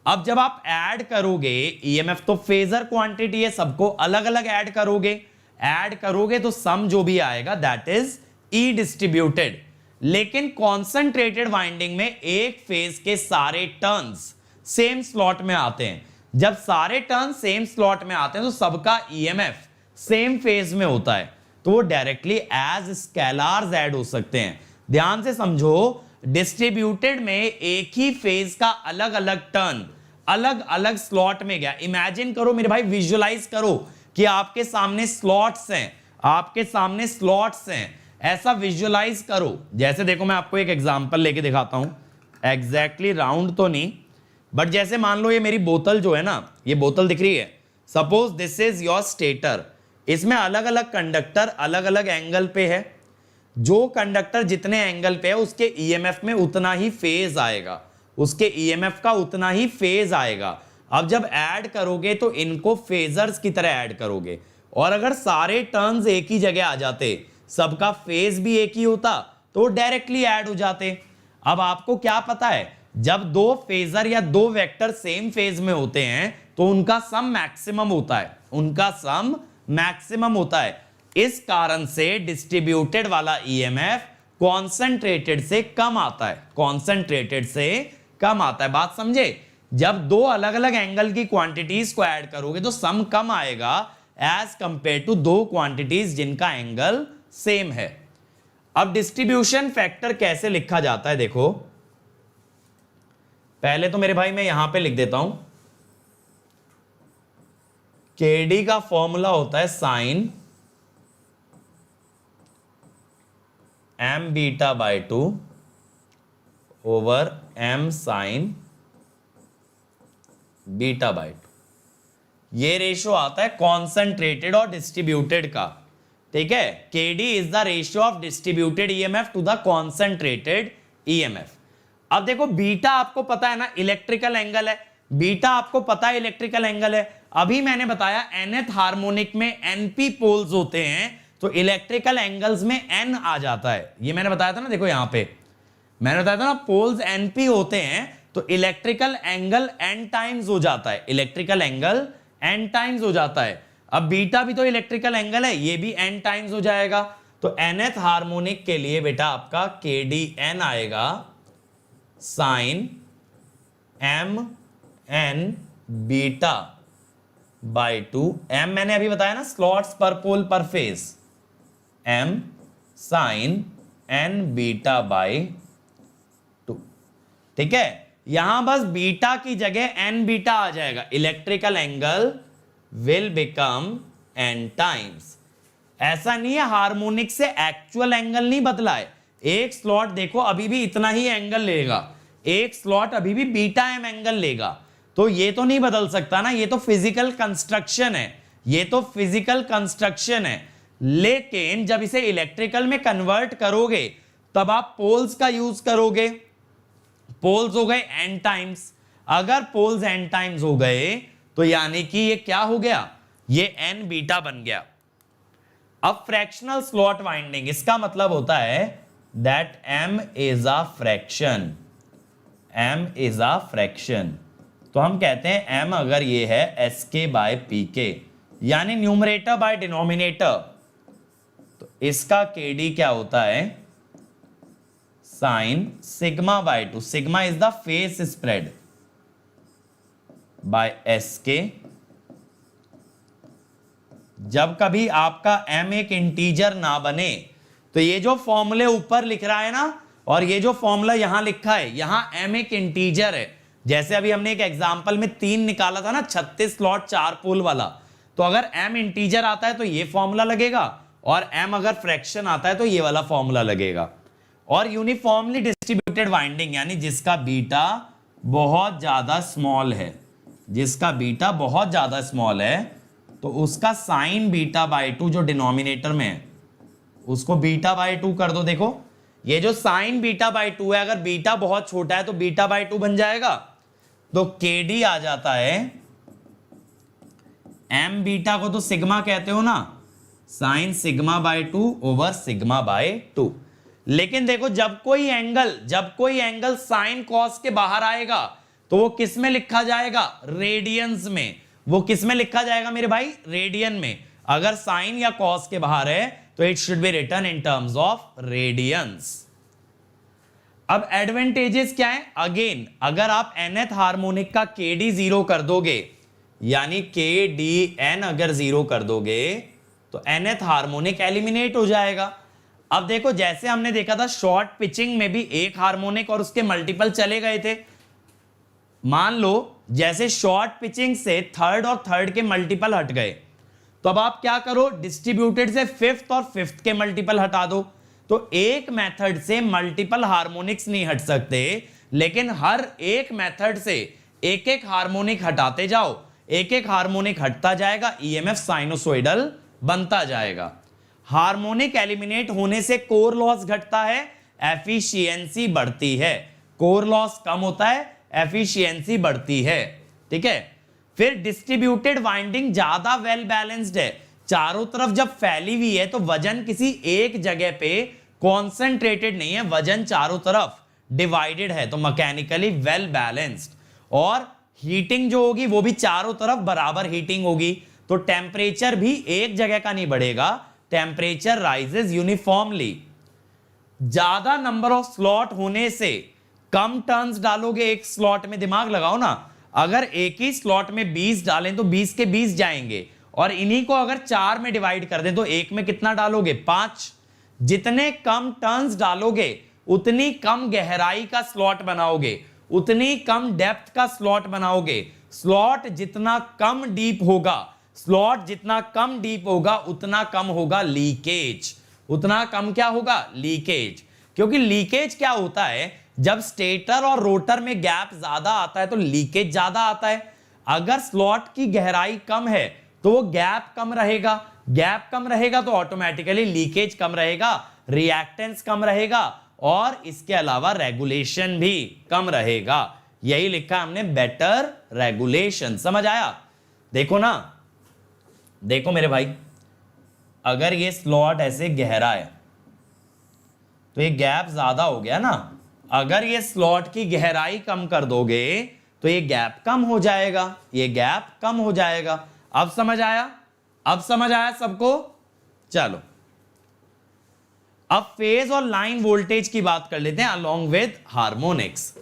अब जब आप ऐड करोगे, ईएमएफ तो फेजर क्वांटिटी है, सबको अलग अलग ऐड करोगे तो सम जो भी आएगा दैट इज ई डिस्ट्रीब्यूटेड। लेकिन कॉन्सेंट्रेटेड वाइंडिंग में एक फेज के सारे टर्न्स सेम स्लॉट में आते हैं। जब सारे टर्न सेम स्लॉट में आते हैं तो सबका ईएमएफ सेम फेज में होता है, तो वो डायरेक्टली एज स्केलार्स ऐड हो सकते हैं। ध्यान से समझो, डिस्ट्रीब्यूटेड में एक ही फेज का अलग अलग टर्न अलग अलग स्लॉट में गया। इमेजिन करो मेरे भाई, विजुअलाइज करो कि आपके सामने स्लॉट्स हैं, आपके सामने स्लॉट्स हैं, ऐसा विजुअलाइज करो। जैसे देखो मैं आपको एक एग्जांपल लेके दिखाता हूं, एग्जैक्टली राउंड तो नहीं, बट जैसे मान लो ये मेरी बोतल जो है ना, ये बोतल दिख रही है, suppose this is your stator. इसमें अलग अलग कंडक्टर अलग अलग एंगल पे है, जो कंडक्टर जितने एंगल पे है उसके ईएमएफ में उतना ही फेज आएगा, उसके ईएमएफ का उतना ही फेज आएगा। अब जब ऐड करोगे तो इनको फेजर्स की तरह ऐड करोगे, और अगर सारे टर्न्स एक ही जगह आ जाते, सबका फेज भी एक ही होता, तो डायरेक्टली ऐड हो जाते। अब आपको क्या पता है, जब दो फेजर या दो वेक्टर सेम फेज में होते हैं तो उनका सम मैक्सिमम होता है, उनका सम मैक्सिमम होता है। इस कारण से डिस्ट्रीब्यूटेड वाला ईएमएफ कॉन्सेंट्रेटेड से कम आता है, कॉन्सेंट्रेटेड से कम आता है। बात समझे? जब दो अलग अलग एंगल की क्वांटिटीज को ऐड करोगे तो सम कम आएगा एज कंपेयर टू दो क्वांटिटीज जिनका एंगल सेम है। अब डिस्ट्रीब्यूशन फैक्टर कैसे लिखा जाता है देखो, पहले तो मेरे भाई मैं यहां पे लिख देता हूं, केडी का फॉर्मूला होता है sine M beta by 2 over M sine beta by 2। ये रेशियो आता है कॉन्सेंट्रेटेड और डिस्ट्रीब्यूटेड का, ठीक है। KD is the ratio of distributed EMF to the concentrated EMF. अब देखो बीटा आपको पता है ना इलेक्ट्रिकल एंगल है, बीटा आपको पता है इलेक्ट्रिकल एंगल है। अभी मैंने बताया nth हार्मोनिक में np पोल्स होते हैं तो इलेक्ट्रिकल एंगल्स में n आ जाता है, ये मैंने बताया था ना। देखो यहां पे मैंने बताया था ना, पोल्स np होते हैं तो इलेक्ट्रिकल एंगल n टाइम्स हो जाता है, इलेक्ट्रिकल एंगल n टाइम्स हो जाता है। अब बीटा भी तो इलेक्ट्रिकल एंगल है, ये भी n टाइम्स हो जाएगा। तो nth हार्मोनिक के लिए बेटा आपका kdn आएगा sine M N beta by 2। M मैंने अभी बताया ना स्लॉट्स पर पोल पर phase, M sine N beta by 2, ठीक है। यहां बस बीटा की जगह एन बीटा आ जाएगा, electrical angle will become an times. ऐसा नहीं है हार्मोनिक से एक्चुअल एंगल नहीं बदला है, एक स्लॉट देखो अभी भी इतना ही एंगल लेगा, एक स्लॉट अभी भी बीटा एम एंगल लेगा, तो ये तो नहीं बदल सकता ना, ये तो फिजिकल कंस्ट्रक्शन है, ये तो फिजिकल कंस्ट्रक्शन है। लेकिन जब इसे इलेक्ट्रिकल में कन्वर्ट करोगे तब आप पोल्स का यूज करोगे, पोल्स हो गए एन टाइम्स। अगर पोल्स एन टाइम्स हो गए तो यानी कि ये क्या हो गया, ये एन बीटा बन गया। अब फ्रैक्शनल स्लॉट वाइंडिंग, इसका मतलब होता है that m is a fraction, m is a fraction. तो हम कहते हैं m अगर ये है sk बाय pk, यानी न्यूमरेटर बाय डिनोमिनेटर, तो इसका kd क्या होता है sine sigma by 2। Sigma is the phase spread by sk। जब कभी आपका m एक इंटीजर ना बने तो ये जो फॉर्मूले ऊपर लिख रहा है ना, और ये जो फॉर्मूला यहां लिखा है, यहां m एक इंटीजर है। जैसे अभी हमने एक एग्जांपल में 3 निकाला था ना, 36 स्लॉट 4 पोल वाला, तो अगर m इंटीजर आता है तो ये फॉर्मूला लगेगा, और m अगर फ्रैक्शन आता है तो ये वाला फॉर्मूला लगेगा। और यूनिफॉर्मली डिस्ट्रीब्यूटेड वाइंडिंग, यानी जिसका बीटा बहुत ज्यादा स्मॉल है, जिसका बीटा बहुत ज्यादा स्मॉल है, तो उसका साइन बीटा बाय 2 जो डिनोमिनेटर में है उसको बीटा बाय 2 कर दो। देखो ये जो साइन बीटा बाय 2 है, अगर बीटा बहुत छोटा है तो बीटा बाय 2 बन जाएगा, तो kd आ जाता है, m बीटा को तो सिग्मा कहते हो ना, sine sigma by 2 over sigma by 2। लेकिन देखो जब कोई एंगल साइन कॉस के बाहर आएगा तो वो किस में लिखा जाएगा, रेडियंस में। वो किस में लिखा जाएगा मेरे भाई, रेडियन में। अगर साइन या कॉस के बाहर है तो it should be written in terms of radians. अब एडवांटेजेस क्या है, अगेन अगर आप nth हार्मोनिक का kd 0 कर दोगे, यानी kdn अगर 0 कर दोगे तो nth हार्मोनिक एलिमिनेट हो जाएगा। अब देखो जैसे हमने देखा था शॉर्ट पिचिंग में भी एक हार्मोनिक और उसके मल्टीपल चले गए थे। मान लो जैसे शॉर्ट पिचिंग से थर्ड और थर्ड के मल्टीपल हट गए, तो अब आप क्या करो, डिस्ट्रीब्यूटेड से फिफ्थ और फिफ्थ के मल्टीपल हटा दो। तो एक मेथड से मल्टीपल हार्मोनिक्स नहीं हट सकते, लेकिन हर एक मेथड से एक एक हार्मोनिक हटाते जाओ, एक एक हार्मोनिक हटता जाएगा, ईएमएफ साइनोसॉइडल बनता जाएगा। हार्मोनिक एलिमिनेट होने से कोर लॉस घटता है, एफिशिएंसी बढ़ती है। कोर लॉस कम होता है, एफिशिएंसी बढ़ती है। ठीक है, फिर डिस्ट्रीब्यूटेड वाइंडिंग ज्यादा वेल बैलेंस्ड है, चारों तरफ जब फैली हुई है तो वजन किसी एक जगह पे कॉन्सेंट्रेटेड नहीं है, वजन चारों तरफ डिवाइडेड है, तो मैकेनिकली वेल बैलेंस्ड। और हीटिंग जो होगी वो भी चारों तरफ बराबर हीटिंग होगी, तो टेम्परेचर भी एक जगह का नहीं बढ़ेगा, टेम्परेचर राइजेस यूनिफॉर्मली। ज्यादा नंबर ऑफ स्लॉट होने से कम टर्न्स डालोगे एक स्लॉट में, दिमाग लगाओ ना, अगर एक ही स्लॉट में 20 डालें तो 20 के 20 जाएंगे, और इन्हीं को अगर 4 में डिवाइड कर दें तो एक में कितना डालोगे, 5। जितने कम टर्न्स डालोगे उतनी कम गहराई का स्लॉट बनाओगे, उतनी कम डेप्थ का स्लॉट बनाओगे। स्लॉट जितना कम डीप होगा, स्लॉट जितना कम डीप होगा उतना कम होगा लीकेज, उतना कम क्या होगा, लीकेज। क्योंकि लीकेज क्या होता है, जब स्टेटर और रोटर में गैप ज्यादा आता है तो लीकेज ज्यादा आता है। अगर स्लॉट की गहराई कम है तो वो गैप कम रहेगा, गैप कम रहेगा तो ऑटोमेटिकली लीकेज कम रहेगा, रिएक्टेंस कम रहेगा, और इसके अलावा रेगुलेशन भी कम रहेगा। यही लिखा हमने, बेटर रेगुलेशन। समझ आया? देखो ना, देखो मेरे भाई, अगर ये स्लॉट ऐसे गहरा है तो ये गैप ज्यादा हो गया ना, अगर ये स्लॉट की गहराई कम कर दोगे तो ये गैप कम हो जाएगा, ये गैप कम हो जाएगा। अब समझ आया? अब समझ आया सबको? चलो अब फेज और लाइन वोल्टेज की बात कर लेते हैं अलोंग विद हार्मोनिक्स।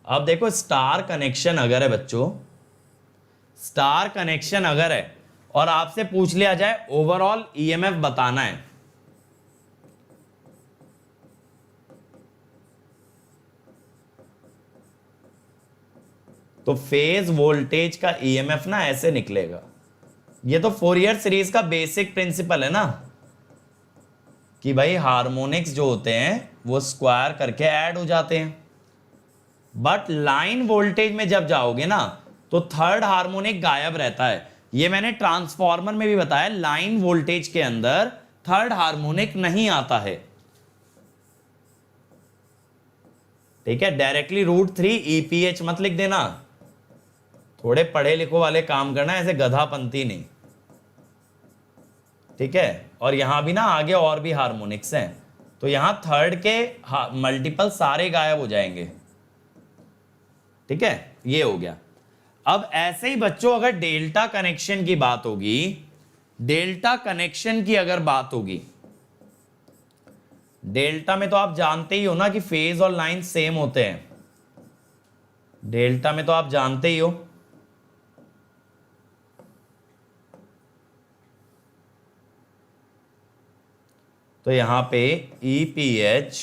अब देखो, स्टार कनेक्शन अगर है बच्चों, स्टार कनेक्शन अगर है और आपसे पूछ लिया जाए ओवरऑल ईएमएफ बताना है, तो फेज वोल्टेज का ईएमएफ ना ऐसे निकलेगा। ये तो फोरियर सीरीज का बेसिक प्रिंसिपल है ना, कि भाई हार्मोनिक्स जो होते हैं वो स्क्वायर करके ऐड हो जाते हैं। बट लाइन वोल्टेज में जब जाओगे ना तो थर्ड हार्मोनिक गायब रहता है। ये मैंने ट्रांसफॉर्मर में भी बताया, लाइन वोल्टेज के अंदर थर्ड हार्मोनिक नहीं आता है। ठीक है, डायरेक्टली √3 EPH मत लिख देना, थोड़े पढ़े लिखो वाले काम करना, ऐसे गधापंती नहीं। ठीक है, और यहां भी ना आगे और भी हार्मोनिक्स हैं, तो यहां थर्ड के मल्टीपल सारे गायब हो जाएंगे। ठीक है, ये हो गया। अब ऐसे ही बच्चों अगर डेल्टा कनेक्शन की बात होगी, डेल्टा कनेक्शन की अगर बात होगी, डेल्टा में तो आप जानते ही हो ना कि फेज और लाइन सेम होते हैं। डेल्टा में तो आप जानते ही हो, तो यहां पे EPH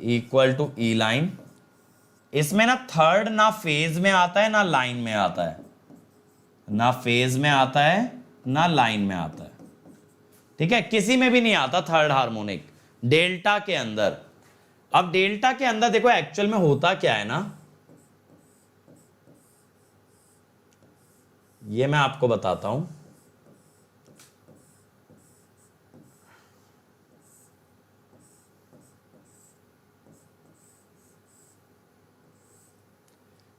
equal to E line. इसमें ना थर्ड ना फेज में आता है ना लाइन में आता है, ना फेज में आता है ना लाइन में आता है। ठीक है, किसी में भी नहीं आता थर्ड हार्मोनिक डेल्टा के अंदर। अब डेल्टा के अंदर देखो एक्चुअल में होता क्या है ना, ये मैं आपको बताता हूं।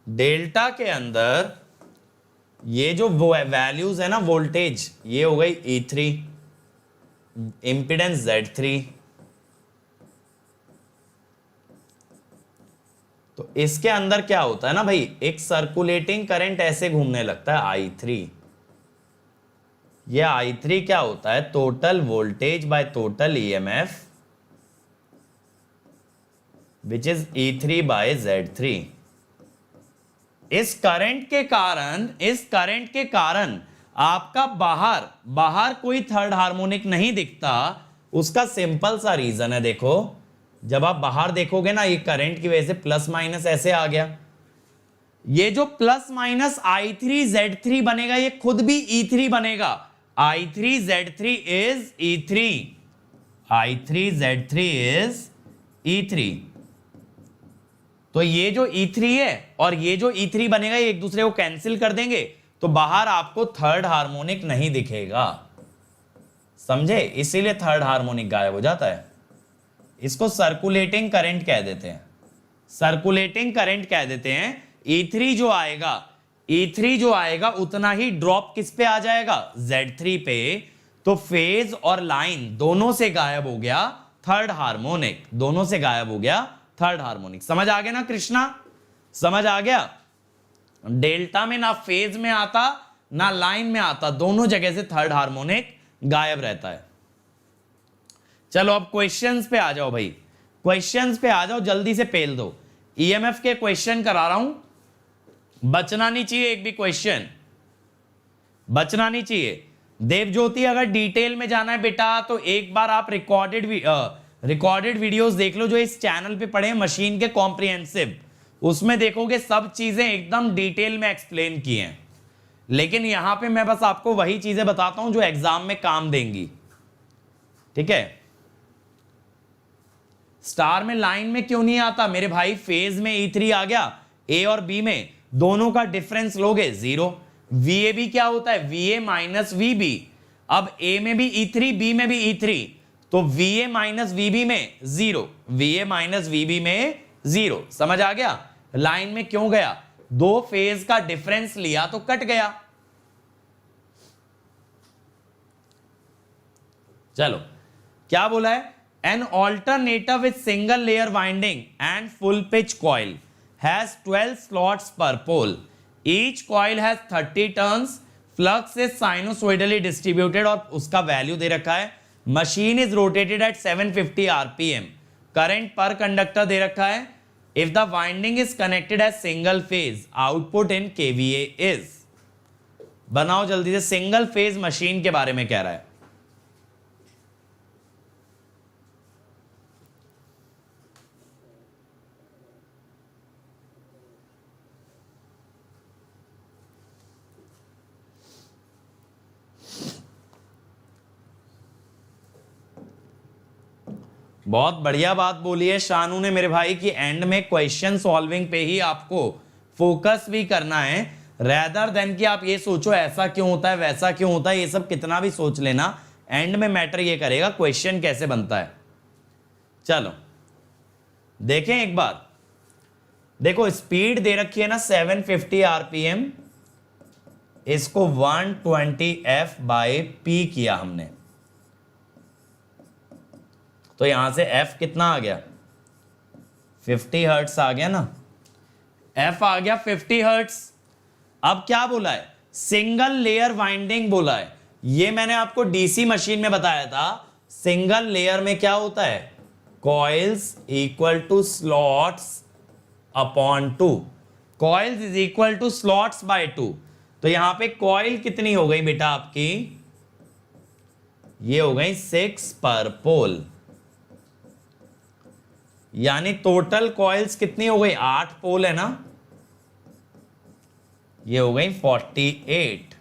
डेल्टा के अंदर ये जो वैल्यूज है ना वोल्टेज, ये हो गई E3, इंपिडेंस Z3, तो इसके अंदर क्या होता है ना भाई, एक सर्कुलेटिंग करंट ऐसे घूमने लगता है I3। ये I3 क्या होता है, total voltage by total EMF which is E3 by Z3। इस करंट के कारण आपका बाहर कोई थर्ड हार्मोनिक नहीं दिखता, उसका सिंपल सा रीजन है, देखो जब आप बाहर देखोगे ना, ये करंट की वजह से प्लस माइनस ऐसे आ गया, ये जो प्लस माइनस I3Z3 बनेगा ये खुद भी E3 बनेगा, I3Z3 is E3, I3Z3 is E3। तो ये जो E3 है और ये जो E3 बनेगा ये एक दूसरे को कैंसिल कर देंगे, तो बाहर आपको थर्ड हार्मोनिक नहीं दिखेगा, समझे, इसीलिए थर्ड हार्मोनिक गायब हो जाता है। इसको सर्कुलेटिंग करंट कह देते हैं, सर्कुलेटिंग करंट कह देते हैं। E3 जो आएगा, E3 जो आएगा उतना ही ड्रॉप किस पे आ जाएगा, Z3 पे, तो फेज और लाइन दोनों से गायब हो गया थर्ड हार्मोनिक, दोनों से गायब हो गया थर्ड हार्मोनिक। समझ आ गया ना कृष्णा, समझ आ गया। डेल्टा में ना फेज में आता ना लाइन में आता, दोनों जगह से थर्ड हार्मोनिक गायब रहता है। चलो अब क्वेश्चंस पे आ जाओ भाई, क्वेश्चंस पे आ जाओ, जल्दी से पेल दो। ईएमएफ के क्वेश्चन करा रहा हूं, बचना नहीं चाहिए, एक भी क्वेश्चन बचना नहीं चाहिए। देवज्योति अगर डिटेल में जाना है बेटा तो एक बार आप रिकॉर्डेड वीडियोस देख लो जो इस चैनल पे पड़े हैं, मशीन के कॉम्प्रिहेंसिव, उसमें देखोगे सब चीजें एकदम डिटेल में एक्सप्लेन की हैं। लेकिन यहां पे मैं बस आपको वही चीजें बताता हूं जो एग्जाम में काम देंगी, ठीक है। स्टार में लाइन में क्यों नहीं आता मेरे भाई, फेज में E3 आ गया, ए और बी में दोनों का डिफरेंस लोगे 0। VAB क्या होता है, VA माइनस VB। अब A में भी E3 B में भी E3, तो VA माइनस VB में 0, VA माइनस VB में 0। समझ आ गया। लाइन में क्यों गया, दो फेज का डिफरेंस लिया तो कट गया। चलो क्या बोला है, an alternator with single layer winding and full pitch coil has 12 slots पर pole, each coil has 30 turns, flux is sinusoidally distributed, और उसका वैल्यू दे रखा है, machine is rotated at 750 RPM, current per conductor दे रखा है, if the winding is connected as single phase, output in KVA is. बनाओ जल्दी से, सिंगल फेज मशीन के बारे में कह रहा है। बहुत बढ़िया बात बोली है शानू ने मेरे भाई कि एंड में क्वेश्चन सॉल्विंग पे ही आपको फोकस भी करना है, रेदर देन कि आप ये सोचो ऐसा क्यों होता है वैसा क्यों होता है, ये सब कितना भी सोच लेना, एंड में मैटर ये करेगा क्वेश्चन कैसे बनता है। चलो देखें एक बार, देखो स्पीड दे रखी है ना 750 RPM, इसको 120F/P किया हमने, तो यहां से F कितना आ गया, 50 हर्ट्स आ गया ना, F आ गया 50 हर्ट्स। अब क्या बोला है, सिंगल लेयर वाइंडिंग बोला है, ये मैंने आपको डीसी मशीन में बताया था। सिंगल लेयर में क्या होता है, coils equal to slots upon 2, coils is equal to slots by 2। तो यहां पे कॉइल कितनी हो गई बेटा आपकी, ये हो गई 6 पर पोल, यानी टोटल कॉइल्स कितनी हो गई, 8 पोल है ना, ये हो गई 48,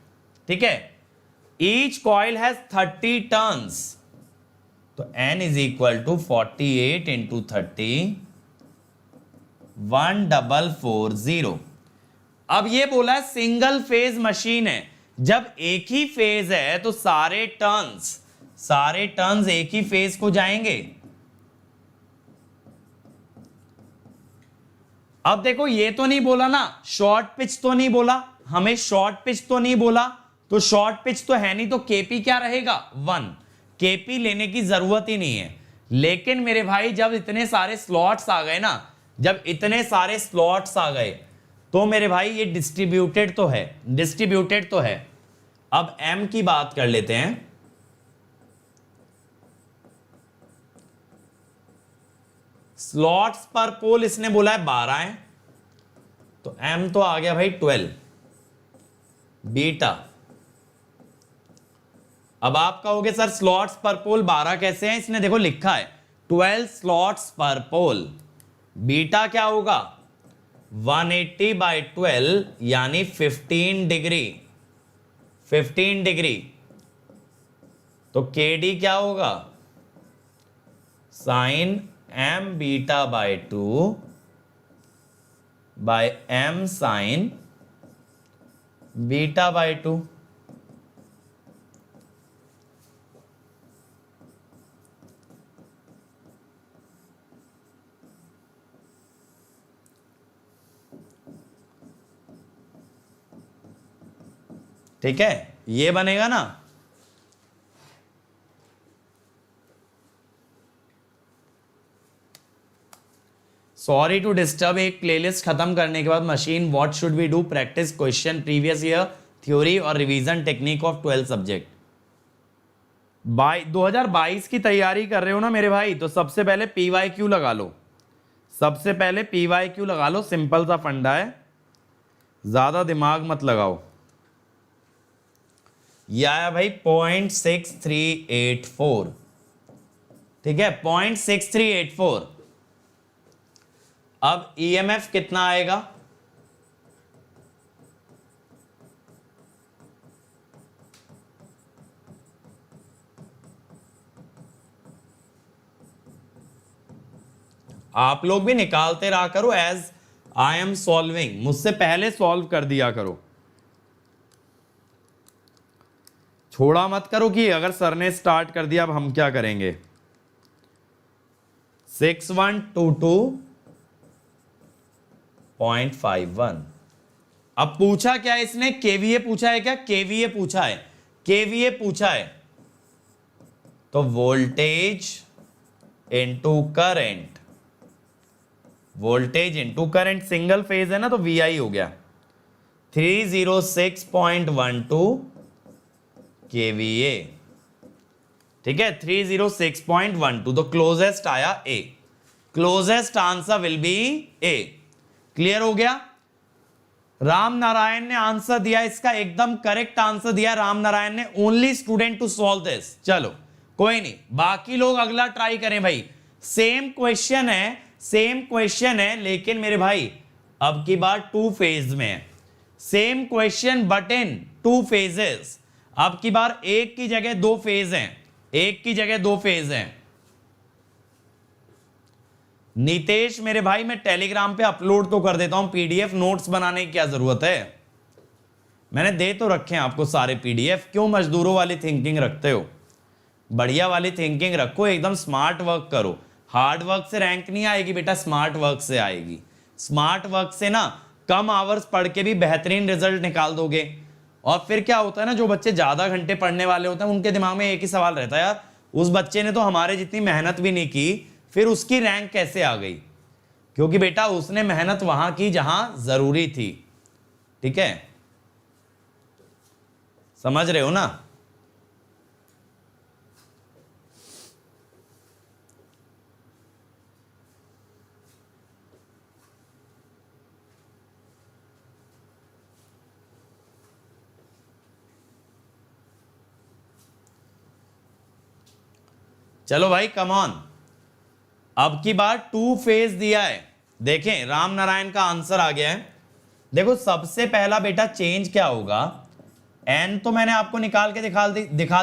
ठीक है। ईच कॉइल हैज 30 टर्न्स, तो N is equal to 48 into 30, 1440। अब ये बोला है सिंगल फेज मशीन है, जब एक ही फेज है तो सारे टर्न्स एक ही फेज को जाएंगे। अब देखो ये तो नहीं बोला ना, शॉर्ट पिच तो नहीं बोला, हमें शॉर्ट पिच तो नहीं बोला, तो शॉर्ट पिच तो है नहीं, तो केपी क्या रहेगा 1, केपी लेने की जरूरत ही नहीं है। लेकिन मेरे भाई जब इतने सारे स्लॉट्स आ गए ना, जब इतने सारे स्लॉट्स आ गए तो मेरे भाई ये डिस्ट्रीब्यूटेड तो है। अब एम की बात कर लेते हैं, स्लॉट्स पर पोल इसने बोला है 12 है, तो एम तो आ गया भाई 12 बीटा। अब आप कहोगे सर स्लॉट्स पर पोल 12 कैसे हैं, इसने देखो लिखा है 12 स्लॉट्स पर पोल, बीटा क्या होगा 180/12 यानी 15 डिग्री, 15 डिग्री। तो केडी क्या होगा sine m beta by 2 by m sine beta by 2। ठीक है, ये बनेगा ना। सॉरी टू डिस्टर्ब, एक प्लेलिस्ट खत्म करने के बाद machine what should we do practice question previous year theory और रिवीजन टेक्निक ऑफ 12 सब्जेक्ट। 2022 की तैयारी कर रहे हो ना मेरे भाई, तो सबसे पहले PYQ लगा लो, सबसे पहले PYQ लगा लो, सिंपल सा फंडा है, ज्यादा दिमाग मत लगाओ। यह आया भाई 0.6384, ठीक है 0.6384। अब EMF कितना आएगा, आप लोग भी निकालते रहा करो एज आई एम सॉल्विंग, मुझसे पहले सॉल्व कर दिया करो, छोड़ा मत करो कि अगर सर ने स्टार्ट कर दिया अब हम क्या करेंगे। 6122.51। अब पूछा क्या है इसने, केवीए पूछा है क्या, केवीए पूछा है, केवीए पूछा है, तो voltage into current, voltage into current, single phase है ना तो VI हो गया 306.12 KVA, ठीक है 306.12। तो क्लोजेस्ट आया A, closest answer will B A। Clear हो गया। राम नारायण ने आंसर दिया, इसका एकदम करेक्ट आंसर दिया राम नारायण ने, only student to solve this. चलो कोई नहीं, बाकी लोग अगला ट्राई करें भाई, सेम क्वेश्चन है, सेम क्वेश्चन है, लेकिन मेरे भाई अब की बार 2 फेज में है, same question but in 2 phases. अब की बार एक की जगह 2 फेज हैं, एक की जगह 2 फेज हैं। नितेश मेरे भाई मैं टेलीग्राम पे अपलोड तो कर देता हूं PDF, नोट्स बनाने की क्या जरूरत है, मैंने दे तो रखे हैं आपको सारे PDF, क्यों मजदूरों वाली थिंकिंग रखते हो, बढ़िया वाली थिंकिंग रखो, एकदम स्मार्ट वर्क करो। हार्ड वर्क से रैंक नहीं आएगी बेटा, स्मार्ट वर्क से आएगी। स्मार्ट वर्क से ना कम आवर्स पढ़ के भी बेहतरीन रिजल्ट निकाल दोगे। और फिर क्या होता है ना, जो बच्चे ज्यादा घंटे पढ़ने वाले होते हैं उनके दिमाग में एक ही सवाल रहता है, यार उस बच्चे ने तो हमारे जितनी मेहनत भी नहीं की, फिर उसकी रैंक कैसे आ गई, क्योंकि बेटा उसने मेहनत वहां की जहां जरूरी थी। ठीक है, समझ रहे हो ना। चलो भाई कम ऑन, अब की बार 2 फेज दिया है, देखें राम नारायण का आंसर आ गया है। देखो सबसे पहला बेटा चेंज क्या होगा, एन तो मैंने आपको निकाल के दिखा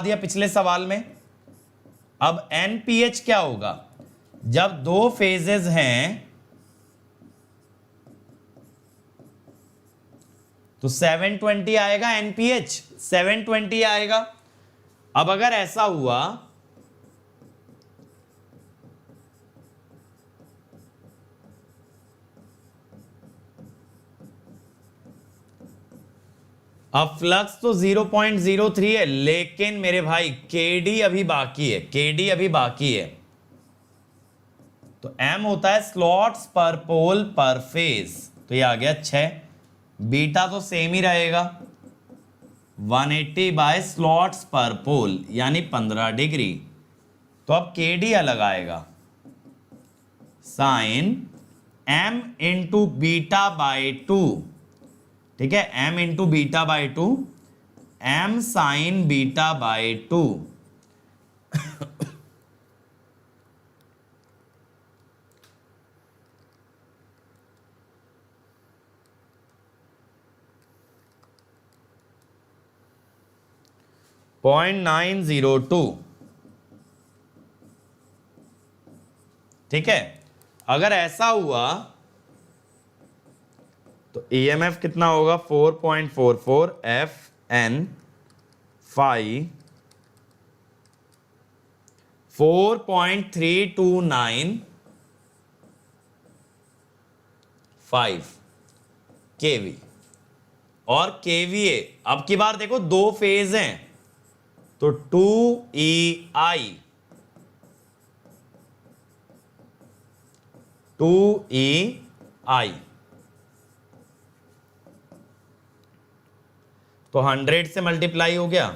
दिया पिछले सवाल में। अब NPH क्या होगा, जब 2 फेजेस हैं तो 720 आएगा, NPH 720 आएगा। अब अगर ऐसा हुआ अब फ्लक्स तो 0.03 है, लेकिन मेरे भाई KD अभी बाकी है, KD अभी बाकी है। तो M होता है स्लॉट्स पर पोल पर फेज, तो ये आ गया 6। बीटा तो सेम ही रहेगा 180 बाय स्लॉट्स पर पोल यानी 15 डिग्री। तो अब KD अलग आएगा, sine M into beta by 2, ठीक है M into beta by 2, m sine beta by 2। 0.902। ठीक है, अगर ऐसा हुआ तो ईएमएफ कितना होगा 4.44 एफ एन फाई 4.329 केवी और केवीए। अब की बार देखो दो फेज हैं तो 2EI 2EI तो 100 से मल्टीप्लाई हो गया,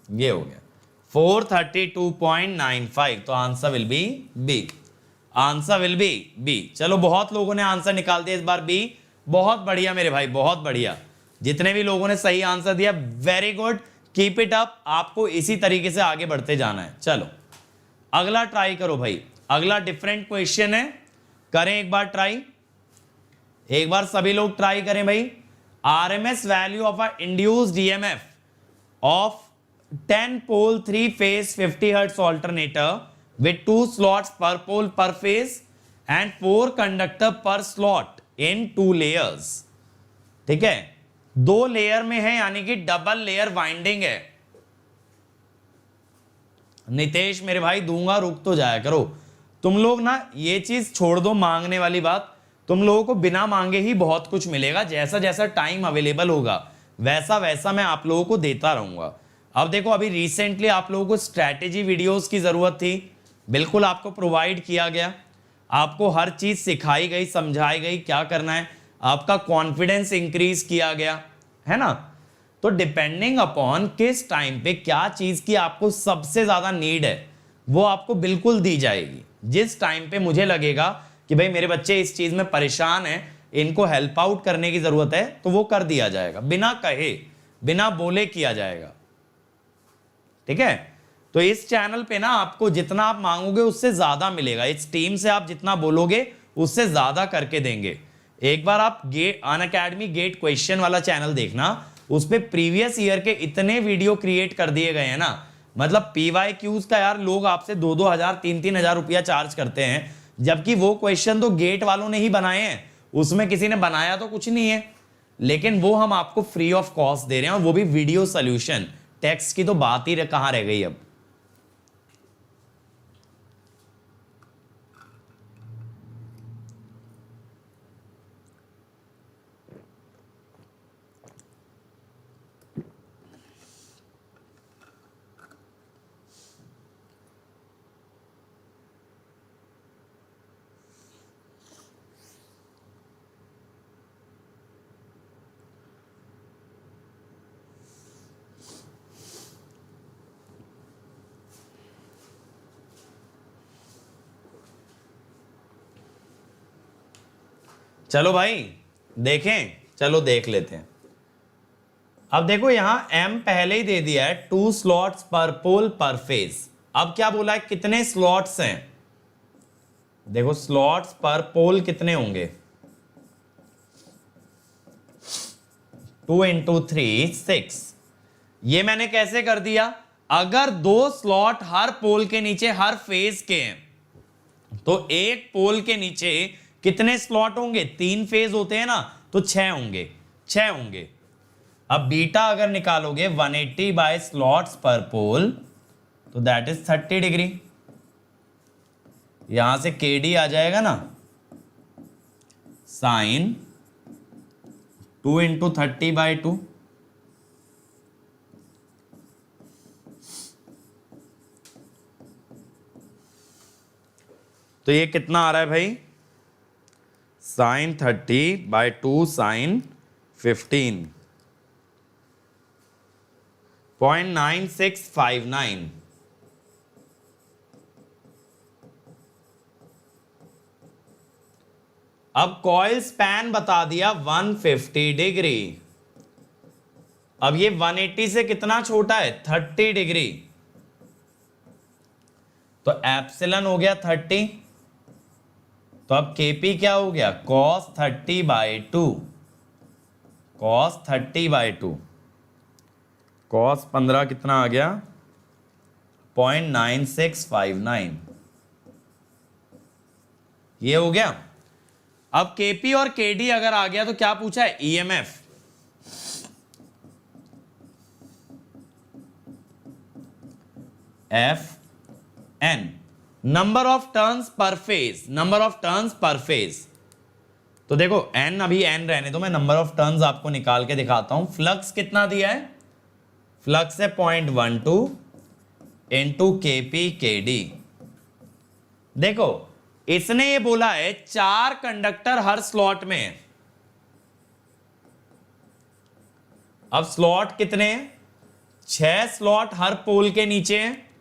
ये हो गया 432.95। तो answer will be B, answer will be B. चलो बहुत लोगों ने आंसर निकाल दिया इस बार बी, बहुत बढ़िया मेरे भाई, बहुत बढ़िया। जितने भी लोगों ने सही आंसर दिया very good, keep it up. आपको इसी तरीके से आगे बढ़ते जाना है। चलो अगला ट्राई करो भाई, अगला डिफरेंट क्वेश्चन है, करें एक बार ट्राई, एक बार सभी लोग ट्राई करें भाई। RMS value of a induced EMF of 10 pole 3 phase 50 hertz alternator with 2 slots per pole per phase and 4 conductor per slot in 2 layers। ठीक है, 2 लेयर में है यानी कि डबल लेयर वाइंडिंग है। नितेश मेरे भाई दूंगा, रुक तो जाया करो तुम लोग ना, ये चीज छोड़ दो मांगने वाली बात। तुम लोगों को बिना मांगे ही बहुत कुछ मिलेगा, जैसा जैसा टाइम अवेलेबल होगा वैसा वैसा मैं आप लोगों को देता रहूंगा। अब देखो अभी रिसेंटली आप लोगों को स्ट्रैटेजी वीडियोस की जरूरत थी, बिल्कुल आपको प्रोवाइड किया गया, आपको हर चीज सिखाई गई, समझाई गई क्या करना है, आपका कॉन्फिडेंस इंक्रीज किया गया है ना। तो डिपेंडिंग अपॉन किस टाइम पे क्या चीज की आपको सबसे ज्यादा नीड है वो आपको बिल्कुल दी जाएगी। जिस टाइम पे मुझे लगेगा कि भाई मेरे बच्चे इस चीज में परेशान हैं, इनको हेल्प आउट करने की जरूरत है, तो वो कर दिया जाएगा, बिना कहे बिना बोले किया जाएगा। ठीक है, तो इस चैनल पे ना आपको जितना आप मांगोगे उससे ज्यादा मिलेगा, इस टीम से आप जितना बोलोगे उससे ज्यादा करके देंगे। एक बार आप अनअकैडमी गेट क्वेश्चन वाला चैनल देखना, उस पे प्रीवियस ईयर के इतने वीडियो क्रिएट कर दिए गए हैं ना, मतलब PYQs का यार लोग आपसे 2-2 हजार 3-3 हजार रुपया चार्ज करते हैं, जबकि वो क्वेश्चन तो गेट वालों ने ही बनाए हैं, उसमें किसी ने बनाया तो कुछ नहीं है, लेकिन वो हम आपको फ्री ऑफ कॉस्ट दे रहे हैं, और वो भी वीडियो सोल्यूशन। टेक्स्ट की तो बात ही कहां रह गई अब। चलो भाई देखें, चलो देख लेते हैं। अब देखो यहां M पहले ही दे दिया है 2 स्लॉट्स पर पोल पर फेज। अब क्या बोला है, कितने स्लॉट्स हैं, देखो स्लॉट्स पर पोल कितने होंगे, 2 × 3 6। ये मैंने कैसे कर दिया, अगर 2 स्लॉट हर पोल के नीचे हर फेज के हैं तो एक पोल के नीचे कितने स्लॉट होंगे, 3 फेज होते हैं ना, तो 6 होंगे, 6 होंगे। अब बीटा अगर निकालोगे 180 बाय स्लॉट्स पर पोल तो दैट इज 30 डिग्री। यहां से KD आ जाएगा ना, साइन 2 × 30/2। तो ये कितना आ रहा है भाई, साइन 30/2 साइन 15 0.9659। अब कॉइल स्पैन बता दिया 150 डिग्री। अब ये 180 से कितना छोटा है, 30 डिग्री। तो एप्सिलॉन हो गया 30। तो अब केपी क्या हो गया, cos 30/2। cos 30/2, cos 15 कितना आ गया, 0.9659। ये हो गया। अब केपी और केडी अगर आ गया तो क्या पूछा है, EMF. F N, number of turns per phase, number of turns per phase. तो देखो एन, अभी एन रहने दो, मैं नंबर ऑफ टर्न्स आपको निकाल के दिखाता हूं। फ्लक्स कितना दिया है, फ्लक्स है 0.12 इंटू केपी केडी। देखो इसने ये बोला है 4 कंडक्टर हर स्लॉट में है। अब स्लॉट कितने हैं, 6 स्लॉट हर पोल के नीचे हैं।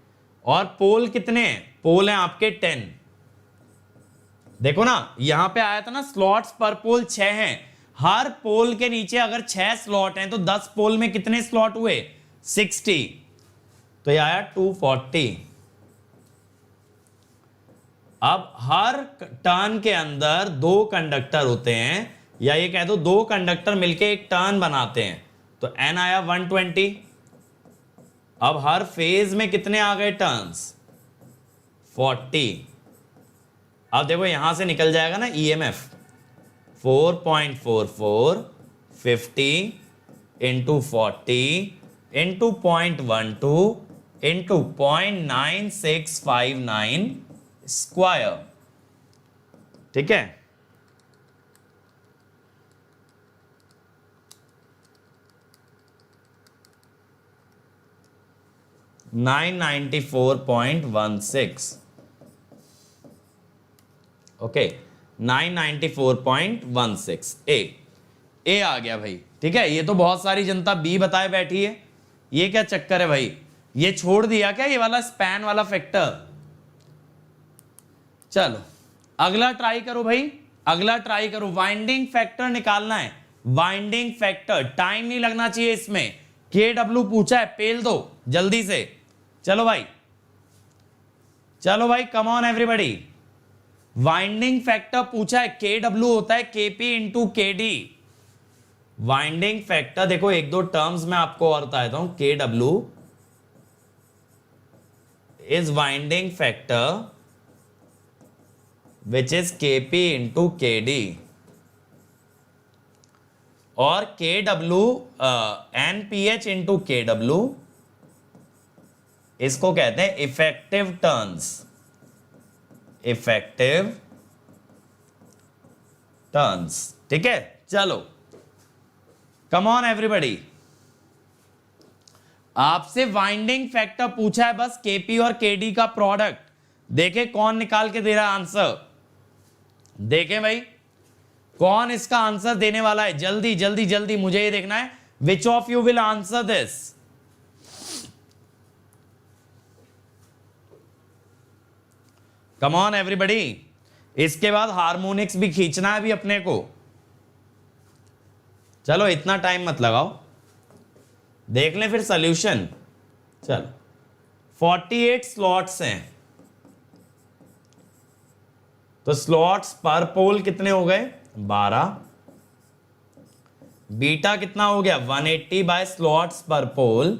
और पोल कितने हैं, पोल हैं आपके 10। देखो ना यहां पे आया था ना, स्लॉट्स पर पोल 6 हैं। हर पोल के नीचे अगर 6 स्लॉट हैं तो 10 पोल में कितने स्लॉट हुए, 60। तो ये आया 240। अब हर टर्न के अंदर 2 कंडक्टर होते हैं, या ये कह दो 2 कंडक्टर मिलके एक टर्न बनाते हैं। तो एन आया 120। अब हर फेज में कितने आ गए टर्न्स, 40। अब देखो यहां से निकल जाएगा ना EMF, 4.44 50 into 40 into 0.12 into 0.9659 square. ठीक है, $994.16। ओके 994.16 ए आ गया भाई। ठीक है, ये तो बहुत सारी जनता बी बताए बैठी है। ये क्या चक्कर है भाई, ये छोड़ दिया क्या ये वाला स्पैन वाला फैक्टर। चलो अगला ट्राई करो भाई, अगला ट्राई करो। वाइंडिंग फैक्टर निकालना है, वाइंडिंग फैक्टर। टाइम नहीं लगना चाहिए इसमें। के डब्ल्यू पूछा है, पेल दो जल्दी से। चलो भाई, चलो भाई, कम ऑन एवरीबॉडी। वाइंडिंग फैक्टर पूछा है, के डब्ल्यू होता है केपी इंटू के डी। वाइंडिंग फैक्टर देखो एक दो टर्म्स में आपको और बता देता हूं। के W is winding factor which is KP into के डी। और के डब्ल्यू एनपीएच इंटू के डब्ल्यू, इसको कहते हैं इफेक्टिव टर्न्स, इफेक्टिव टर्न्स। ठीक है, चलो कम ऑन एवरीबॉडी। आपसे वाइंडिंग फैक्टर पूछा है, बस केपी और केडी का प्रोडक्ट। देखे कौन निकाल के दे रहा है आंसर, देखें भाई कौन इसका आंसर देने वाला है। जल्दी जल्दी जल्दी मुझे ये देखना है, which of you will answer this. Come on everybody. इसके बाद हार्मोनिक्स भी खींचना है भी अपने को। चलो इतना टाइम मत लगाओ, देख लें फिर सॉल्यूशन। चलो 48 स्लॉट्स हैं, तो स्लॉट्स पर पोल कितने हो गए, 12। बीटा कितना हो गया, 180 बाय स्लॉट्स पर पोल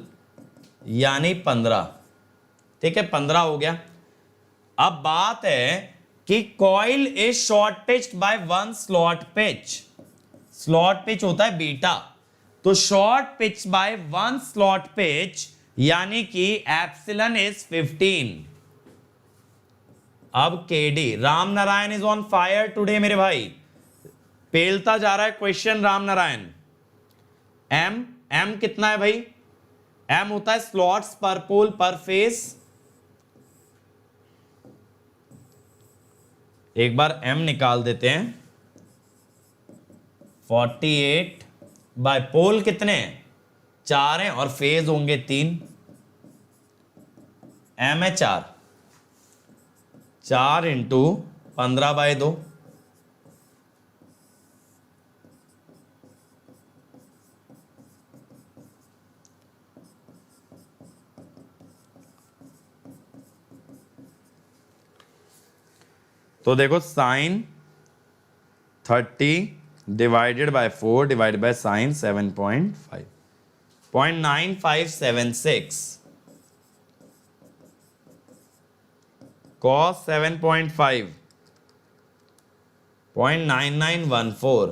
यानी 15। ठीक है, 15 हो गया। अब बात है कि coil is short pitched by 1 slot pitch. Slot pitch होता है बीटा, तो short pitch by 1 slot pitch यानी कि एप्सिलॉन इज 15। अब KD, Ram Narayan is on fire today मेरे भाई, पेलता जा रहा है question Ram Narayan. M, M कितना है भाई, एम होता है स्लॉट्स पर पोल पर फेस। एक बार एम निकाल देते हैं। 48 बाय पोल कितने हैं, 4 हैं और फेज होंगे 3। एम है 4 इंटू 15/2 तो देखो sine 30 divided by 4 divided by sine 7.5 0.9576 cos 7.5 0.9914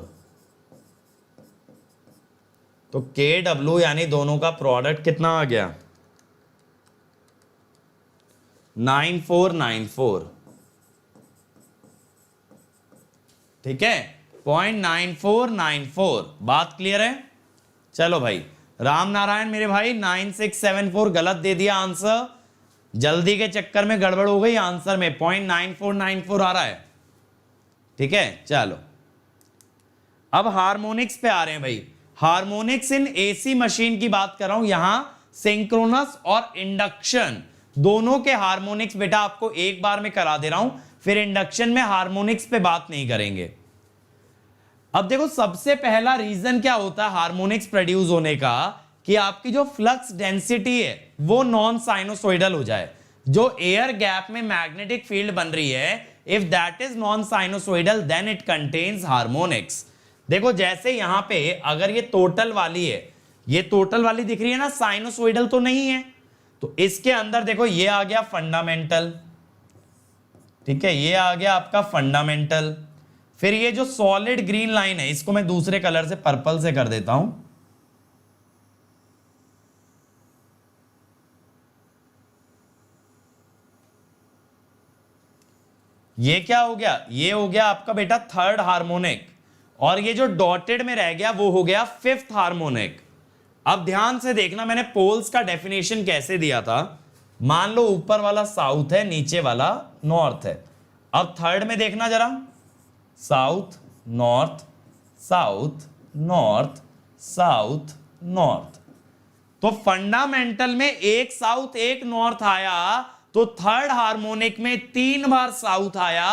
तो KW यानी दोनों का प्रोडक्ट कितना आ गया 9494 ठीक है 0.9494 बात क्लियर है। चलो भाई राम नारायण मेरे भाई 9674 गलत दे दिया आंसर, जल्दी के चक्कर में गड़बड़ हो गई आंसर में 0.9494 आ रहा है ठीक है। चलो अब हार्मोनिक्स पे आ रहे हैं भाई। हार्मोनिक्स इन एसी मशीन की बात कर रहा हूं, यहां सिंक्रोनस और इंडक्शन दोनों के हार्मोनिक्स बेटा आपको एक बार में करा दे रहा हूं, फिर इंडक्शन में हार्मोनिक्स पे बात नहीं करेंगे। अब देखो सबसे पहला रीजन क्या होता है हार्मोनिक्स प्रोड्यूस होने का, कि आपकी जो फ्लक्स डेंसिटी है वो नॉन साइनोसोइडल हो जाए। जो एयर गैप में मैग्नेटिक फील्ड बन रही है, if that is non sinusoidal then it contains harmonics. देखो जैसे यहां पे अगर ये टोटल वाली है, ये टोटल वाली दिख रही है ना, साइनोसोइडल तो नहीं है, तो इसके अंदर देखो ये आ गया फंडामेंटल ठीक है, ये आ गया आपका फंडामेंटल। फिर ये जो सॉलिड ग्रीन लाइन है इसको मैं दूसरे कलर से पर्पल से कर देता हूं, ये क्या हो गया, ये हो गया आपका बेटा थर्ड हार्मोनिक, और ये जो डॉटेड में रह गया वो हो गया फिफ्थ हार्मोनिक। अब ध्यान से देखना मैंने पोल्स का डेफिनेशन कैसे दिया था। मान लो ऊपर वाला साउथ है, नीचे वाला नॉर्थ है। अब थर्ड में देखना जरा, south north south north south north, तो फंडामेंटल में एक साउथ एक नॉर्थ आया, तो थर्ड हार्मोनिक में 3 बार साउथ आया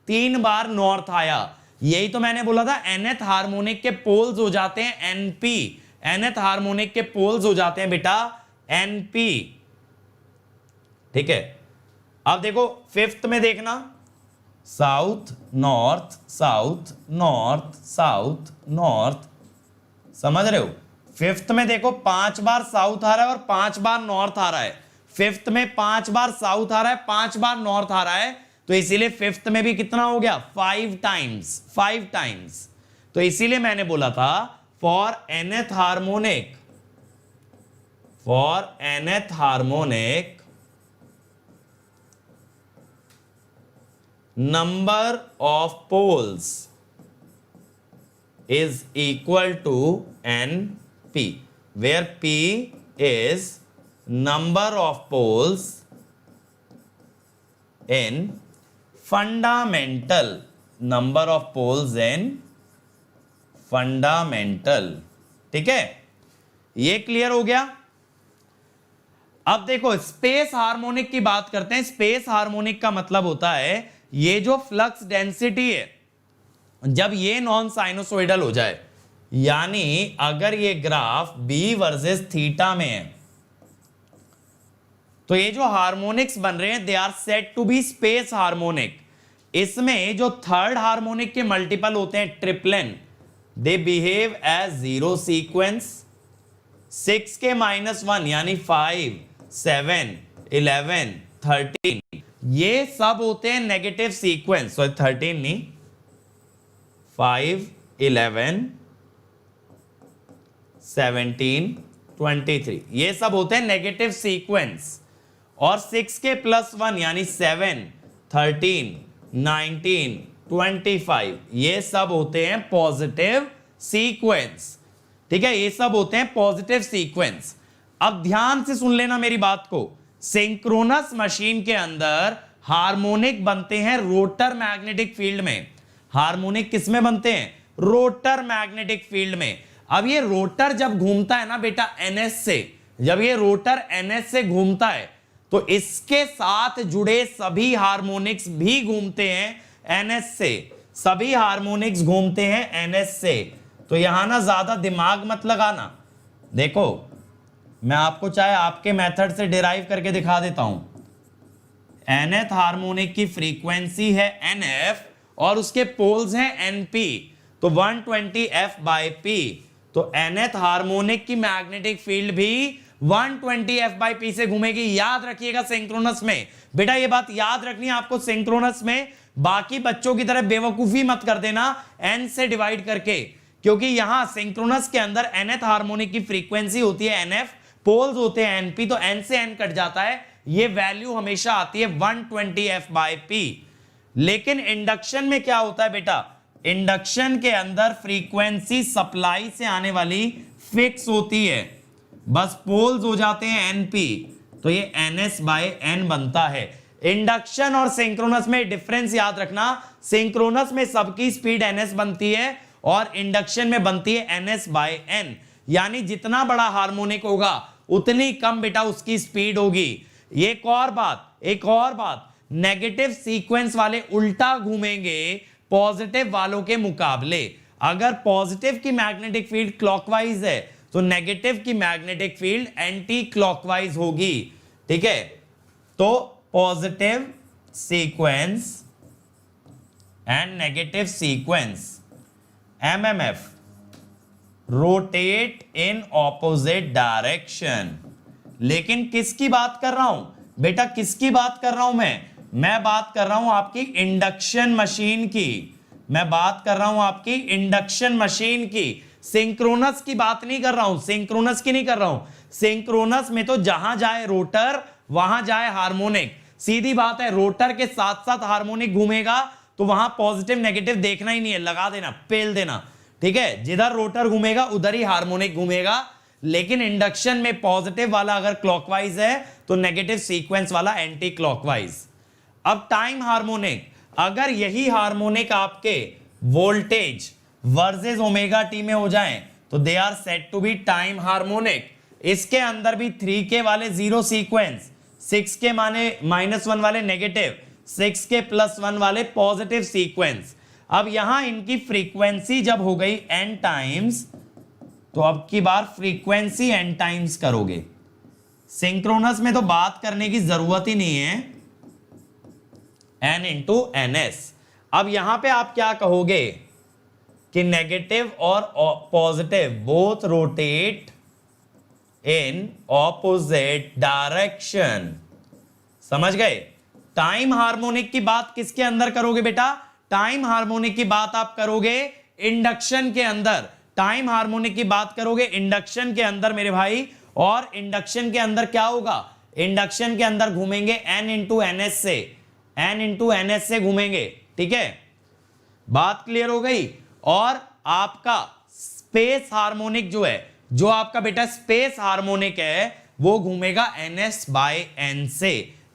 3 बार नॉर्थ आया। यही तो मैंने बोला था nth हार्मोनिक के पोल्स हो जाते हैं np, nth हार्मोनिक के पोल्स हो जाते हैं बेटा np ठीक है। अब देखो फिफ्थ में देखना, south north south north south north, समझ रहे हो। फिफ्थ में देखो 5 बार साउथ आ रहा है और 5 बार नॉर्थ आ रहा है। फिफ्थ में 5 बार साउथ आ रहा है 5 बार नॉर्थ आ रहा है, तो इसीलिए फिफ्थ में भी कितना हो गया 5 टाइम्स। तो इसीलिए मैंने बोला था for nth harmonic number of poles is equal to NP, where P is number of poles in fundamental, number of poles in fundamental ठीक है, ये क्लियर हो गया। अब देखो स्पेस हार्मोनिक की बात करते हैं। स्पेस हार्मोनिक का मतलब होता है ये जो फ्लक्स डेंसिटी है जब ये नॉन साइनोसोइडल हो जाए, यानी अगर ये ग्राफ b वर्सेस थीटा में है, तो ये जो हार्मोनिक्स बन रहे हैं they are said to be space harmonic. इसमें जो थर्ड हार्मोनिक के मल्टीपल होते हैं triplen, they behave as zero sequence. 6 के -1 यानी 5 7 11 13, ये सब होते हैं नेगेटिव सीक्वेंस। सॉरी 13 नहीं, 5 11 17 23, ये सब होते हैं नेगेटिव सीक्वेंस। और 6 के +1 यानी 7 13 19 25, ये सब होते हैं पॉजिटिव सीक्वेंस ठीक है, ये सब होते हैं पॉजिटिव सीक्वेंस। अब ध्यान से सुन लेना मेरी बात को, सिंक्रोनस मशीन के अंदर हार्मोनिक बनते हैं रोटर मैग्नेटिक फील्ड में। हार्मोनिक किस में बनते हैं, रोटर मैग्नेटिक फील्ड में। अब ये रोटर जब घूमता है ना बेटा ns से, जब ये रोटर ns से घूमता है तो इसके साथ जुड़े सभी हार्मोनिक्स भी घूमते हैं ns से, सभी हार्मोनिक्स घूमते हैं ns से। तो यहां ना ज्यादा दिमाग मत लगाना। देखो मैं आपको चाहे आपके मेथड से डिराइव करके दिखा देता हूं, nth हार्मोनिक की फ्रीक्वेंसी है nf और उसके पोल्स हैं np, तो 120f बाई p, तो nth हार्मोनिक की मैग्नेटिक फील्ड भी 120f बाई p से घूमेगी। याद रखिएगा सिंक्रोनस में, बेटा ये बात याद रखनी है आपको सिंक्रोनस में, बाकी बच्चों की तरह बेवकूफी मत कर देना n से डिवाइड करके, क्योंकि यहां सिंक्रोनस के अंदर nth हार्मोनिक की फ्रीक्वेंसी होती है nf, पोल्स होते हैं np, तो n से n कट जाता है, ये वैल्यू हमेशा आती है 120f बाई p। लेकिन इंडक्शन में क्या होता है बेटा, इंडक्शन के अंदर फ्रीक्वेंसी सप्लाई से आने वाली फिक्स होती है, बस पोल्स हो जाते हैं np, तो ये ns बाय n बनता है। इंडक्शन और सिंक्रोनस में डिफरेंस याद रखना, सिंक्रोनस में सबकी स्पीड ns बनती है और इंडक्शन में बनती है ns बाय n, यानी जितना बड़ा हार्मोनिक होगा उतनी कम बेटा उसकी स्पीड होगी। एक और बात, नेगेटिव सीक्वेंस वाले उल्टा घूमेंगे पॉजिटिव वालों के मुकाबले। अगर पॉजिटिव की मैग्नेटिक फील्ड क्लॉकवाइज है तो नेगेटिव की मैग्नेटिक फील्ड एंटी क्लॉकवाइज होगी, ठीक है। तो positive sequence and negative sequence MMF rotate in opposite direction. लेकिन किसकी बात कर रहा हूं बेटा, किसकी बात कर रहा हूं मैं बात कर रहा हूं आपकी इंडक्शन मशीन की, मैं बात कर रहा हूं आपकी इंडक्शन मशीन की, सिंक्रोनस की बात नहीं कर रहा हूं, सिंक्रोनस की नहीं कर रहा हूं। सिंक्रोनस में तो जहां जाए रोटर वहां जाए हार्मोनिक, सीधी बात है, रोटर के साथ साथ हार्मोनिक घूमेगा तो वहां पॉजिटिव नेगेटिव देखना ही नहीं है, लगा देना, पेल देना, ठीक है। जिधर रोटर घूमेगा उधर ही हार्मोनिक घूमेगा। लेकिन इंडक्शन में पॉजिटिव वाला अगर क्लॉकवाइज है तो नेगेटिव सीक्वेंस वाला एंटी क्लॉकवाइज। अब टाइम हार्मोनिक, अगर यही हार्मोनिक आपके वोल्टेज वर्सेस ओमेगा टी में हो जाएं तो they are said to be time harmonic. इसके अंदर भी 3k वाले जीरो सीक्वेंस, 6k माने -1 वाले नेगेटिव, 6k + 1 वाले पॉजिटिव सीक्वेंस। अब यहां इनकी फ्रीक्वेंसी जब हो गई n टाइम्स, तो अब की बार फ्रीक्वेंसी n टाइम्स करोगे। सिंक्रोनस में तो बात करने की जरूरत ही नहीं है, n × ns। अब यहां पे आप क्या कहोगे कि नेगेटिव और positive both rotate in opposite direction, समझ गए। टाइम हार्मोनिक की बात किसके अंदर करोगे बेटा, टाइम हार्मोनिक की बात आप करोगे इंडक्शन के अंदर, टाइम हार्मोनिक की बात करोगे इंडक्शन के अंदर मेरे भाई। और इंडक्शन के अंदर क्या होगा, इंडक्शन के अंदर घूमेंगे n × ns से, n × ns से घूमेंगे, ठीक है, बात क्लियर हो गई। और आपका स्पेस हार्मोनिक जो है, जो आपका बेटा स्पेस हार्मोनिक है वो घूमेगा ns बाय n से,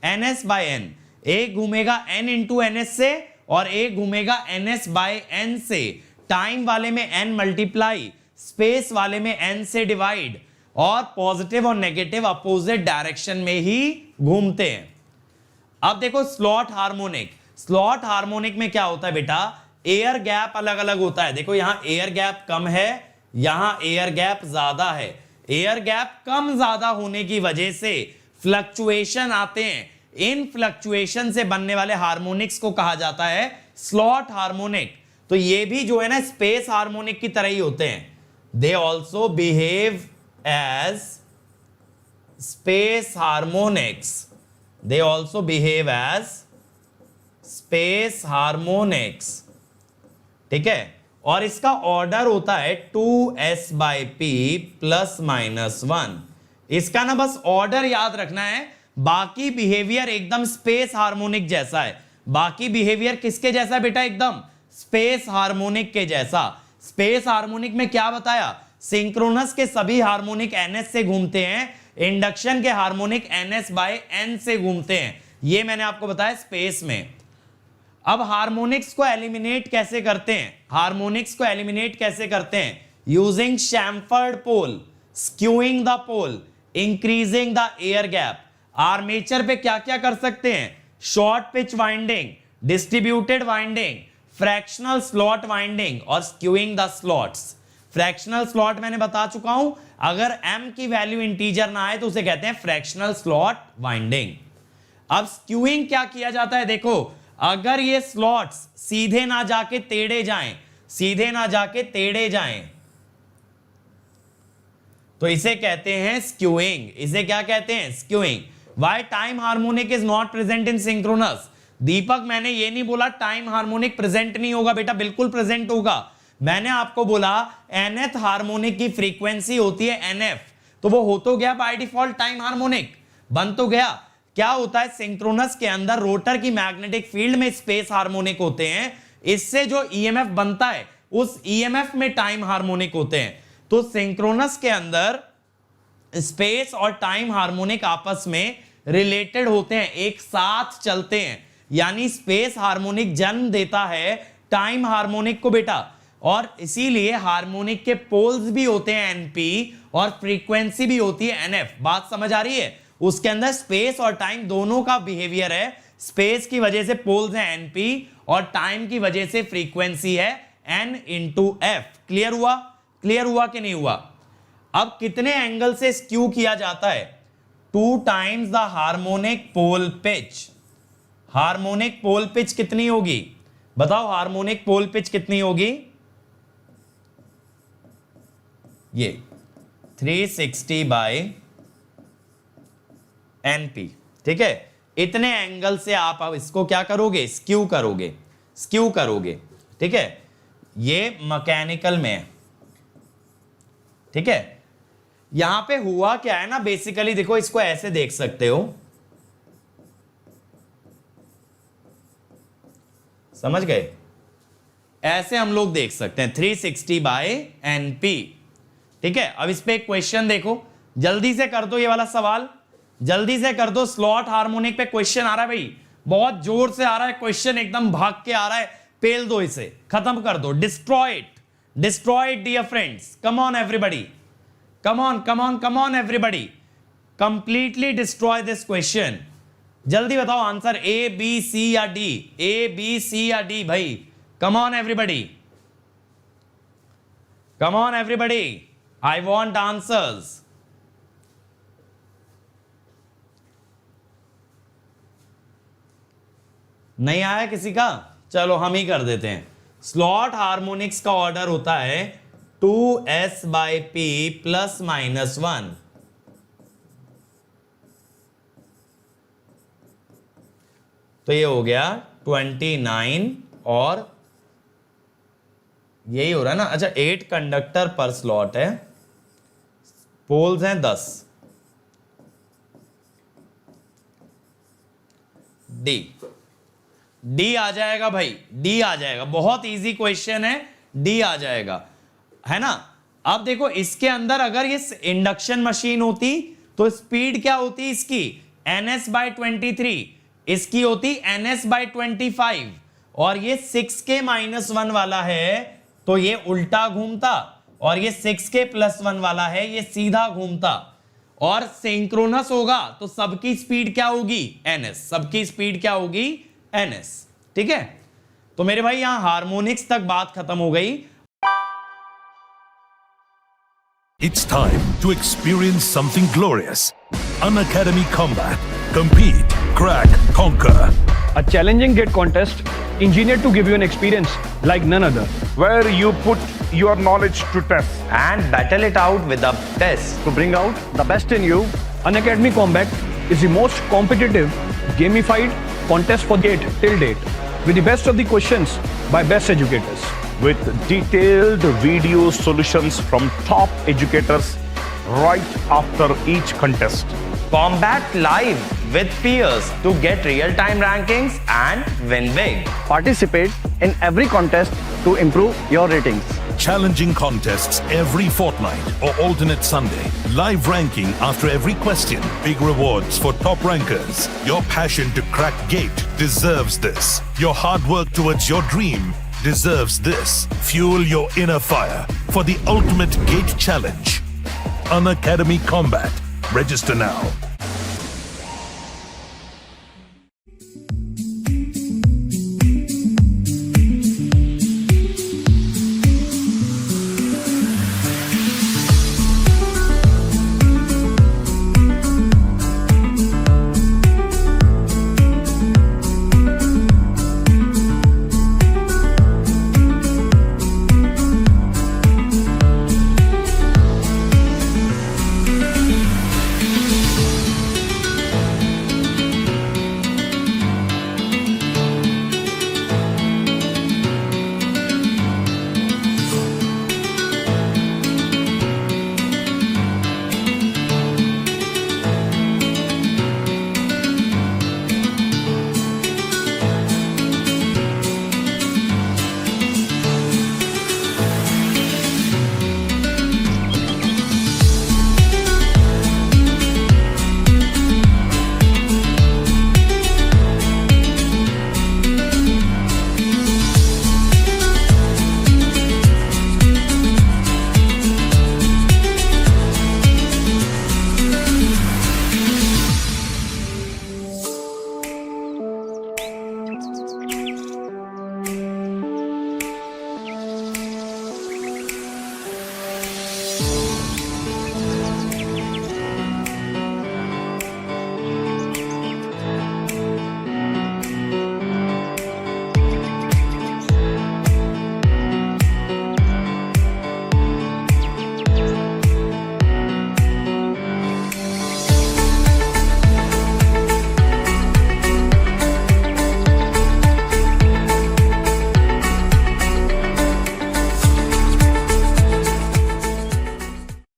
ns बाय n, एक घूमेगा n × ns से और एक घूमेगा ns बाय n से। टाइम वाले में n मल्टीप्लाई, स्पेस वाले में n से डिवाइड, और पॉजिटिव और नेगेटिव अपोजिट डायरेक्शन में ही घूमते हैं। अब देखो स्लॉट हार्मोनिक, स्लॉट हार्मोनिक में क्या होता है बेटा, एयर गैप अलग अलग होता है। देखो यहां एयर गैप कम है, यहां एयर गैप ज्यादा है। एयर गैप कम ज्यादा होने की वजह से फ्लक्चुएशन आते हैं, इन फ्लक्चुएशन से बनने वाले हार्मोनिक्स को कहा जाता है स्लॉट हार्मोनिक। तो ये भी जो है ना स्पेस हार्मोनिक की तरह ही होते हैं, they also behave as space harmonics, they also behave as space harmonics, ठीक है। और इसका ऑर्डर होता है 2s/p ±1। इसका ना बस ऑर्डर याद रखना है, बाकी बिहेवियर एकदम स्पेस हार्मोनिक जैसा है। बाकी बिहेवियर किसके जैसा है बेटा, एकदम स्पेस हार्मोनिक के जैसा। स्पेस हार्मोनिक में क्या बताया, सिंक्रोनस के सभी हार्मोनिक ns से घूमते हैं, इंडक्शन के हार्मोनिक ns/n से घूमते हैं, ये मैंने आपको बताया स्पेस में। अब हार्मोनिक्स को एलिमिनेट कैसे करते हैं, हार्मोनिक्स को एलिमिनेट कैसे करते हैं, using chamfered pole, skewing the pole, increasing the air gap. Armature पे क्या क्या कर सकते हैं, short pitch winding, distributed winding, fractional slot winding और skewing the slots. Fractional slot मैंने बता चुका हूं, अगर m की वैल्यू इंटीजर ना आए तो उसे कहते हैं फ्रैक्शनल स्लॉट वाइंडिंग। अब स्क्यूइंग क्या किया जाता है, देखो अगर ये स्लॉट्स सीधे ना जाके टेढ़े जाएं, सीधे ना जाके टेढ़े जाएं, तो इसे कहते हैं स्क्यूइंग। इसे क्या कहते हैं, skewing. Why time harmonic is not present in synchronous? Deepak मैंने ये नहीं बोला टाइम हार्मोनिक प्रेजेंट नहीं होगा, बेटा बिल्कुल प्रेजेंट होगा। मैंने आपको बोला nth हार्मोनिक की फ्रीक्वेंसी होती है nf, तो वो हो तो गया बाय डिफॉल्ट टाइम हार्मोनिक, बन तो गया। क्या होता है सिंक्रोनस के अंदर रोटर की मैग्नेटिक फील्ड में स्पेस हार्मोनिक होते हैं, इससे जो ईएमएफ बनता है उस ईएमएफ में टाइम हार्मोनिक होते हैं। तो सिंक्रोनस के अंदर स्पेस और टाइम हार्मोनिक आपस में रिलेटेड होते हैं, एक साथ चलते हैं, यानी स्पेस हार्मोनिक जन्म देता है टाइम हार्मोनिक को बेटा, और इसीलिए हार्मोनिक के पोल्स भी होते हैं एनपी और फ्रीक्वेंसी भी होती है एनएफ। बात समझ आ रही है? उसके अंदर स्पेस और टाइम दोनों का बिहेवियर है। स्पेस की वजह से पोल्स है एनपी और टाइम की वजह से फ्रीक्वेंसी है एन इंटू एफ। क्लियर हुआ? क्लियर हुआ कि नहीं हुआ? अब कितने एंगल से स्क्यू किया जाता है? 2 times the harmonic pole pitch. Harmonic pole pitch कितनी होगी बताओ? हार्मोनिक पोल पिच कितनी होगी? ये 360 बाय एनपी। ठीक है, इतने एंगल से आप अब इसको क्या करोगे? स्क्यू करोगे, स्क्यू करोगे। ठीक है, ये मैकेनिकल में है। ठीक है, यहां पे हुआ क्या है ना, बेसिकली देखो इसको ऐसे देख सकते हो, समझ गए? ऐसे हम लोग देख सकते हैं 360 बाय एनपी। ठीक है, अब इस पे एक क्वेश्चन देखो, जल्दी से कर दो ये वाला सवाल, जल्दी से कर दो। स्लॉट हार्मोनिक पे क्वेश्चन आ रहा है भाई, बहुत जोर से आ रहा है क्वेश्चन, एकदम भाग के आ रहा है। पेल दो इसे, खत्म कर दो, destroy it, destroy it dear friends. Come on everybody, come on come on come on everybody, completely destroy this question. जल्दी बताओ आंसर, ए बी सी या डी? ए बी सी या डी भाई? कम on everybody, come on everybody, I want answers. नहीं आया किसी का? चलो हम ही कर देते हैं। स्लॉट हार्मोनिक्स का ऑर्डर होता है 2s bye p plus minus 1। तो ये हो गया 29 और यही हो रहा है ना। अच्छा, 8 कंडक्टर पर स्लॉट है, पोल्स हैं 10। डी आ जाएगा भाई, डी आ जाएगा, बहुत इजी क्वेश्चन है, डी आ जाएगा, है ना। अब देखो इसके अंदर अगर ये इंडक्शन मशीन होती तो स्पीड क्या होती इसकी? ns बाय 23, इसकी होती ns बाय 25, और ये 6k माइनस 1 वाला है तो ये उल्टा घूमता, और ये 6k प्लस 1 वाला है ये सीधा घूमता। और सिंक्रोनस होगा तो सबकी स्पीड क्या होगी? ns, सबकी स्पीड क्या होगी? ns। ठीक है, तो मेरे भाई यहां हार्मोनिक्स तक बात खत्म हो गई। It's time to experience something glorious. Unacademy Combat. Compete, crack, conquer. A challenging gate contest engineered to give you an experience like none other. Where you put your knowledge to test. And battle it out with a test. To bring out the best in you, Unacademy Combat is the most competitive, gamified contest for gate till date, with the best of the questions by best educators. With detailed video solutions from top educators right after each contest. Combat live with peers to get real-time rankings and win big. Participate in every contest to improve your ratings. Challenging contests every fortnight or alternate Sunday. Live ranking after every question. Big rewards for top rankers. Your passion to crack gate deserves this. Your hard work towards your dream deserves this. Fuel your inner fire for the ultimate gate challenge. Unacademy Combat. Register now.